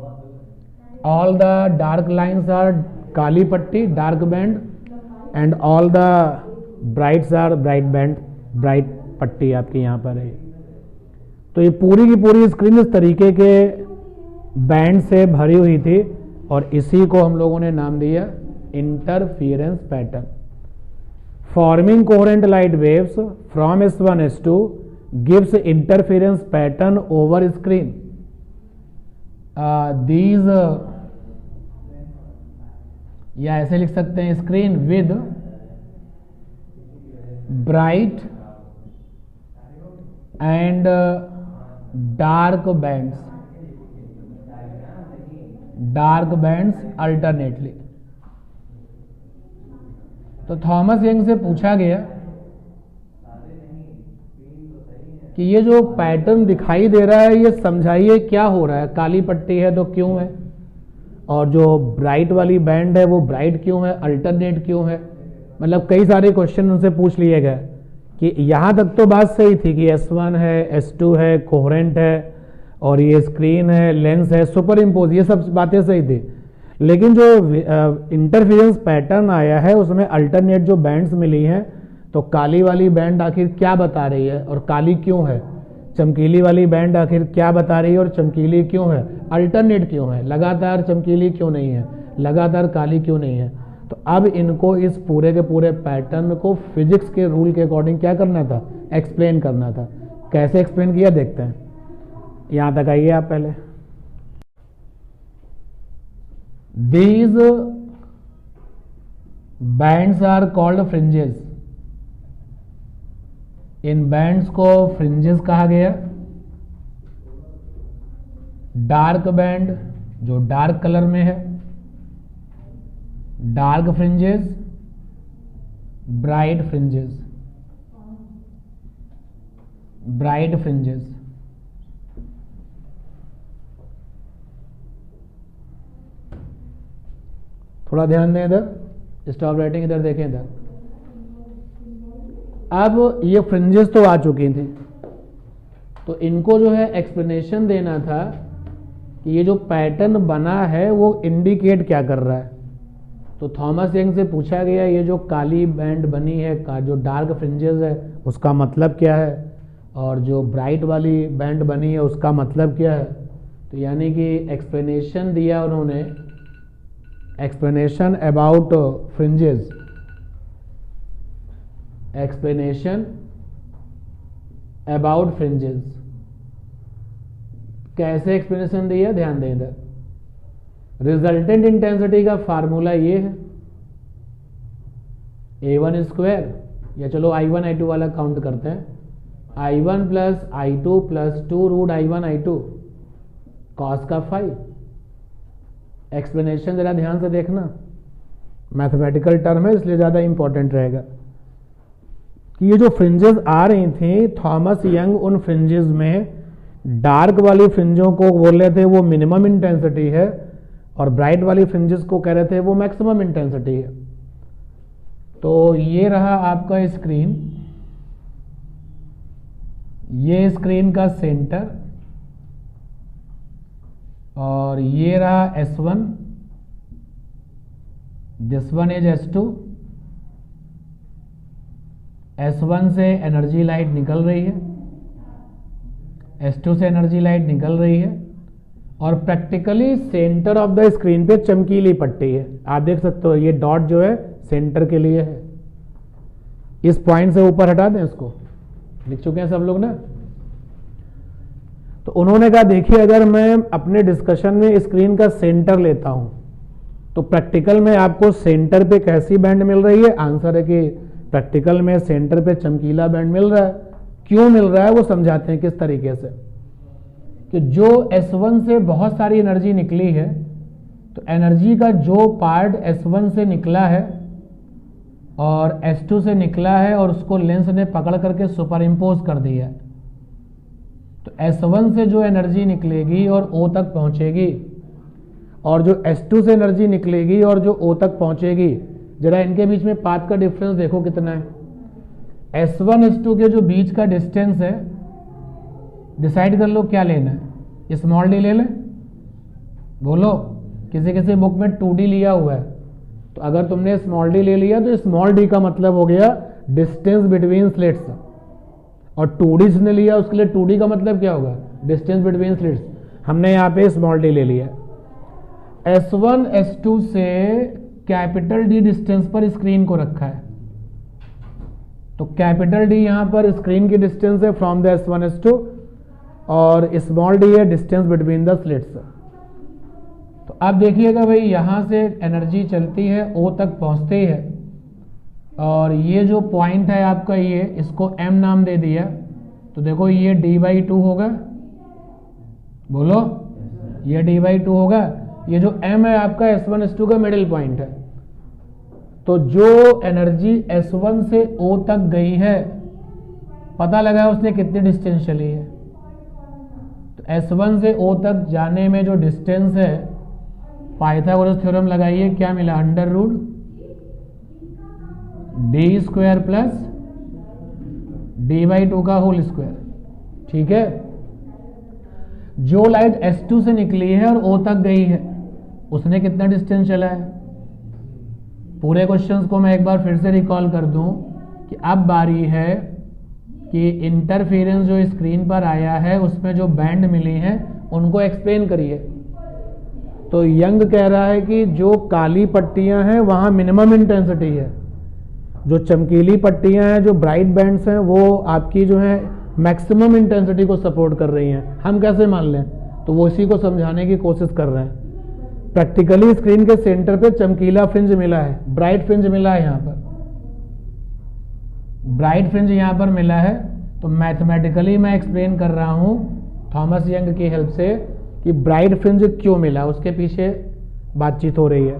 All the dark lines are काली पट्टी, dark band, and all the brights are bright band, bright पट्टी आपकी यहाँ पर है। तो ये पूरी की पूरी स्क्रीन इस तरीके के बैंड से भरी हुई थी, और इसी को हम लोगों ने नाम दिया interference pattern. Forming coherent light waves from S1 S2 gives interference pattern over screen. These या ऐसे लिख सकते हैं, screen with bright and dark bands alternately. तो थॉमस यंग से पूछा गया कि ये जो पैटर्न दिखाई दे रहा है ये समझाइए क्या हो रहा है, काली पट्टी है तो क्यों है, और जो ब्राइट वाली बैंड है वो ब्राइट क्यों है, अल्टरनेट क्यों है। मतलब कई सारे क्वेश्चन उनसे पूछ लिए गए कि यहाँ तक तो बात सही थी कि S1 है, S2 है, कोहेरेंट है, और ये स्क्रीन है, लेंस है, सुपर इम्पोज, ये सब बातें सही थी। लेकिन जो इंटरफेरेंस पैटर्न आया है उसमें अल्टरनेट जो बैंड्स मिली हैं, तो काली वाली बैंड आखिर क्या बता रही है और काली क्यों है, चमकीली वाली बैंड आखिर क्या बता रही है और चमकीली क्यों है, अल्टरनेट क्यों है, लगातार चमकीली क्यों नहीं है, लगातार काली क्यों नहीं है। तो अब इनको इस पूरे के पूरे पैटर्न को फिजिक्स के रूल के अकॉर्डिंग क्या करना था, एक्सप्लेन करना था। कैसे एक्सप्लेन किया देखते हैं। यहां तक आइए आप पहले। These bands are called fringes. In bands को फ्रिंजेस कहा गया। डार्क बैंड जो डार्क कलर में है, dark fringes, bright fringes, bright fringes. थोड़ा ध्यान दें इधर, स्टॉप राइटिंग इधर देखें इधर। अब ये फ्रिंजेस तो आ चुकी थी, तो इनको जो है एक्सप्लेनेशन देना था कि ये जो पैटर्न बना है वो इंडिकेट क्या कर रहा है। तो थॉमस यंग से पूछा गया ये जो काली बैंड बनी है, का जो डार्क फ्रिंजेस है उसका मतलब क्या है, और जो ब्राइट वाली बैंड बनी है उसका मतलब क्या है। तो यानी कि एक्सप्लेनेशन दिया उन्होंने, explanation about fringes, explanation about fringes. कैसे एक्सप्लेनेशन दिया, ध्यान दें इधर। रिजल्टेंट इंटेंसिटी का फार्मूला ये है A1 स्क्वायर, या चलो I1 I2 वाला काउंट करते हैं, I1 plus I2 plus 2 root I1 I2 cos का फाई। एक्सप्लेनेशन जरा ध्यान से देखना, मैथमेटिकल टर्म है इसलिए ज्यादा इंपॉर्टेंट रहेगा कि ये जो फ्रिंजेस आ रही थी, थॉमस यंग उन फ्रिंजेस में डार्क वाली फ्रिंजों को बोल रहे थे वो मिनिमम इंटेंसिटी है, और ब्राइट वाली फ्रिंजेस को कह रहे थे वो मैक्सिमम इंटेंसिटी है। तो ये रहा आपका स्क्रीन, ये स्क्रीन का सेंटर, और ये रहा S1, this one is S2। S1 से एनर्जी लाइट निकल रही है, S2 से एनर्जी लाइट निकल रही है, और practically centre of the screen पे चमकीली पट्टी है। आप देख सकते हो ये डॉट जो है सेंटर के लिए है। इस पॉइंट से ऊपर हटा दें इसको, लिख चुके हैं सब लोग ना। तो उन्होंने कहा देखिए अगर मैं अपने डिस्कशन में स्क्रीन का सेंटर लेता हूं तो प्रैक्टिकल में आपको सेंटर पे कैसी बैंड मिल रही है। आंसर है कि प्रैक्टिकल में सेंटर पे चमकीला बैंड मिल रहा है। क्यों मिल रहा है वो समझाते हैं किस तरीके से, कि जो S1 से बहुत सारी एनर्जी निकली है, तो एनर्जी का जो पार्ट S1 से निकला है और S2 से निकला है और उसको लेंस ने पकड़ करके सुपर इम्पोज कर दिया है, तो S1 से जो एनर्जी निकलेगी और O तक पहुंचेगी, और जो S2 से एनर्जी निकलेगी और जो O तक पहुंचेगी, जरा इनके बीच में पाथ का डिफरेंस देखो कितना है। S1 S2 के जो बीच का डिस्टेंस है, डिसाइड कर लो क्या लेना है, स्मॉल डी ले लें, बोलो। किसी किसी बुक में 2D लिया हुआ है, तो अगर तुमने स्मॉल डी ले लिया तो स्मॉल डी का मतलब हो गया डिस्टेंस बिटवीन स्लिट्स, और 2D ने लिया उसके लिए 2D का मतलब क्या होगा, डिस्टेंस बिटवीन स्लिट्स। हमने यहाँ पे स्मॉल डी ले लिया। S1 S2 से कैपिटल D डिस्टेंस पर स्क्रीन को रखा है, तो कैपिटल D यहाँ पर स्क्रीन की डिस्टेंस है फ्रॉम द S1 S2, और स्मॉल डी है डिस्टेंस बिटवीन द स्लिट्स। तो अब देखिएगा भाई यहाँ से एनर्जी चलती है O तक पहुँचती है, और ये जो पॉइंट है आपका ये, इसको M नाम दे दिया, तो देखो ये D/2 होगा, बोलो ये D/2 होगा। ये जो M है आपका S1 S2 का मिडिल पॉइंट है। तो जो एनर्जी S1 से O तक गई है, पता लगा उसने कितनी डिस्टेंस चली है। तो S1 से O तक जाने में जो डिस्टेंस है, पाइथागोरस थ्योरम लगाइए, क्या मिला, √D² प्लस D/2 का होल स्क्वायर। ठीक है, जो लाइट S2 से निकली है और O तक गई है, उसने कितना डिस्टेंस चला है। पूरे क्वेश्चंस को मैं एक बार फिर से रिकॉल कर दूं कि अब बारी है कि इंटरफेरेंस जो स्क्रीन पर आया है उसमें जो बैंड मिली है उनको एक्सप्लेन करिए। तो यंग कह रहा है कि जो काली पट्टियां हैं वहां मिनिमम इंटेंसिटी है, जो चमकीली पट्टियां हैं, जो ब्राइट बैंड्स हैं, वो आपकी जो है मैक्सिमम इंटेंसिटी को सपोर्ट कर रही हैं। हम कैसे मान लें, तो वो इसी को समझाने की कोशिश कर रहे हैं। प्रैक्टिकली स्क्रीन के सेंटर पे चमकीला फ्रिंज मिला है, ब्राइट फ्रिंज मिला है, यहाँ पर ब्राइट फ्रिंज यहाँ पर मिला है। तो मैथमेटिकली मैं एक्सप्लेन कर रहा हूँ थॉमस यंग की हेल्प से कि ब्राइट फ्रिंज क्यों मिला, उसके पीछे बातचीत हो रही है।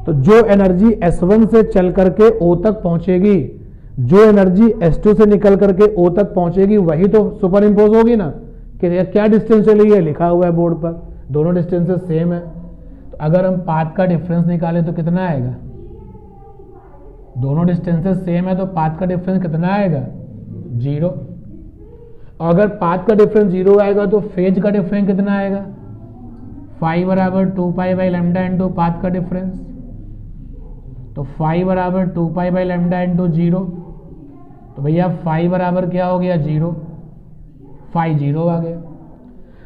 तो जो एनर्जी S1 से चल करके O तक पहुंचेगी, जो एनर्जी S2 से निकल करके O तक पहुंचेगी, वही तो सुपर इम्पोज होगी ना, कि क्या डिस्टेंस चली है, लिखा हुआ है बोर्ड पर, दोनों डिस्टेंसेस सेम है। तो अगर हम पाथ का डिफरेंस निकालें तो कितना आएगा? दोनों डिस्टेंसेस सेम है तो पाथ का डिफरेंस कितना आएगा? 0। और अगर पाथ का डिफरेंस 0 आएगा तो फेज का डिफरेंस कितना आएगा? फाई बराबर 2π/λ इंटू पाथ का डिफरेंस। तो फाई बराबर 2π/λ इंटू 0, तो भैया फाई बराबर क्या हो गया? 0। फाई 0 आ गया।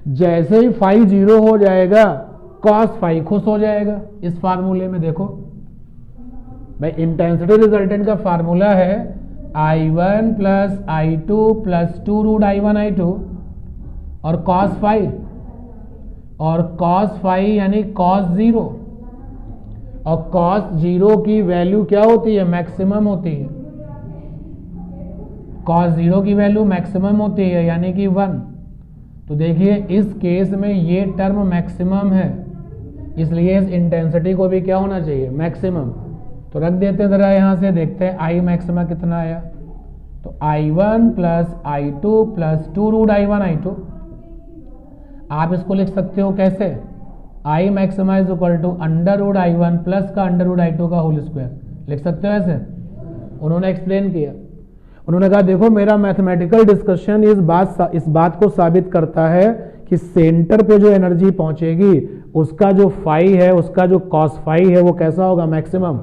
जैसे ही फाई 0 हो जाएगा कॉस फाई खुश हो जाएगा। इस फार्मूले में देखो भाई, इंटेंसिटी रिजल्टेंट का फार्मूला है I1 plus I2 plus 2√I1I2 और कॉस फाई, और कॉस फाई यानी कॉस 0, और कॉस 0 की वैल्यू क्या होती है? मैक्सिमम होती है। कॉस 0 की वैल्यू मैक्सिमम होती है यानी कि 1। तो देखिए इस केस में ये टर्म मैक्सिमम है, इसलिए इस इंटेंसिटी को भी क्या होना चाहिए? मैक्सिमम। तो रख देते हैं जरा, यहां से देखते हैं आई मैक्सिमा कितना आया। तो I1 plus I2 plus 2√I1I2, आप इसको लिख सकते हो कैसे? I maxima is equal to √I1 plus का √I2 का होल स्क्वायर, लिख सकते हो ऐसे। उन्होंने एक्सप्लेन किया, उन्होंने कहा देखो मेरा मैथमेटिकल डिस्कशन इस बात को साबित करता है कि सेंटर पे जो एनर्जी पहुंचेगी उसका जो फाई है, उसका जो कॉस फाई है वो कैसा होगा? मैक्सिमम।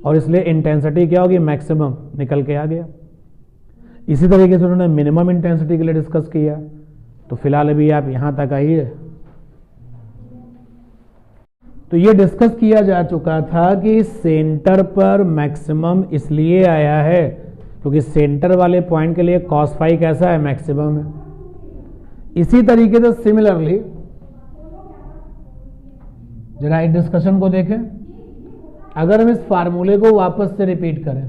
और इसलिए इंटेंसिटी क्या होगी? मैक्सिमम। निकल के आ गया। इसी तरीके से उन्होंने मिनिमम इंटेंसिटी के लिए डिस्कस किया। तो फिलहाल अभी आप यहां तक आइए। तो ये डिस्कस किया जा चुका था कि सेंटर पर मैक्सिमम इसलिए आया है क्योंकि सेंटर वाले पॉइंट के लिए कॉस फाई कैसा है? मैक्सिमम है। इसी तरीके से सिमिलरली जरा इस डिस्कशन को देखें। अगर हम इस फार्मूले को वापस से रिपीट करें,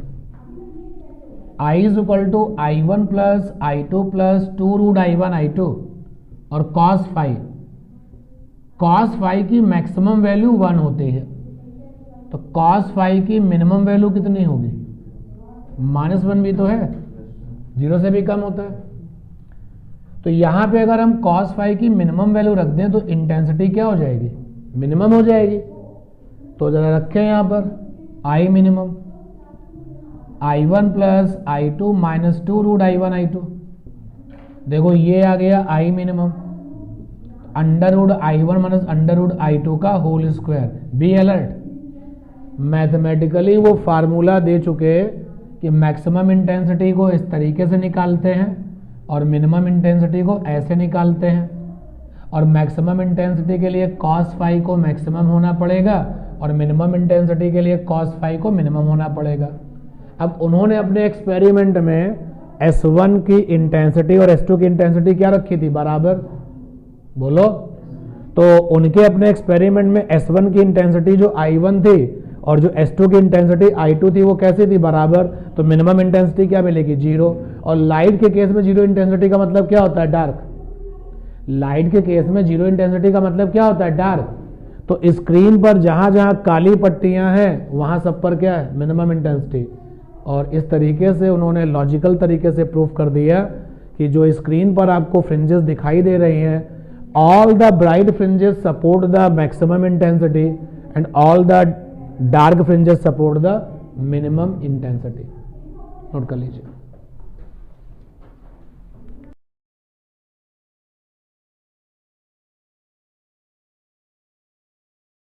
I is equal to I1 plus I2 plus 2√I1I2 और cos फाई की मैक्सिमम वैल्यू 1 होती है, तो cos फाई की मिनिमम वैल्यू कितनी होगी? -1 भी तो है, 0 से भी कम होता है। तो यहां पे अगर हम cos फाई की मिनिमम वैल्यू रख दें तो इंटेंसिटी क्या हो जाएगी? मिनिमम हो जाएगी। तो जरा रखें यहां पर I minimum, I1 plus I2 minus 2√I1I2। देखो ये आ गया I minimum, √I1 minus √I2 का whole square. Be alert, mathematically वो फार्मूला दे चुके कि मैक्सिमम इंटेंसिटी को इस तरीके से निकालते हैं और मिनिमम इंटेंसिटी को ऐसे निकालते हैं। और मैक्सिमम इंटेंसिटी के लिए कॉस फाई को मैक्सिमम होना पड़ेगा और मिनिमम इंटेंसिटी के लिए कॉस फाई को मिनिमम होना पड़ेगा। अब उन्होंने अपने एक्सपेरिमेंट में S1 की इंटेंसिटी और S2 की इंटेंसिटी क्या रखी थी? बराबर। बोलो। तो उनके अपने एक्सपेरिमेंट में S1 की इंटेंसिटी जो I1 थी और जो S2 की इंटेंसिटी I2 थी वो कैसी थी? बराबर। तो मिनिमम इंटेंसिटी क्या मिलेगी? 0। और लाइट के केस में 0 इंटेंसिटी का मतलब क्या होता है? डार्क। लाइट के केस में 0 इंटेंसिटी का मतलब क्या होता है? डार्क। तो स्क्रीन पर जहां जहां काली पट्टियां हैं वहां सब पर क्या है? Minimum intensity. और इस तरीके से उन्होंने लॉजिकल तरीके से प्रूफ कर दिया कि जो स्क्रीन पर आपको फ्रिंजेस दिखाई दे रही हैं, all the bright fringes support the maximum intensity and all the dark fringes support the minimum intensity. Note कर लीजिए।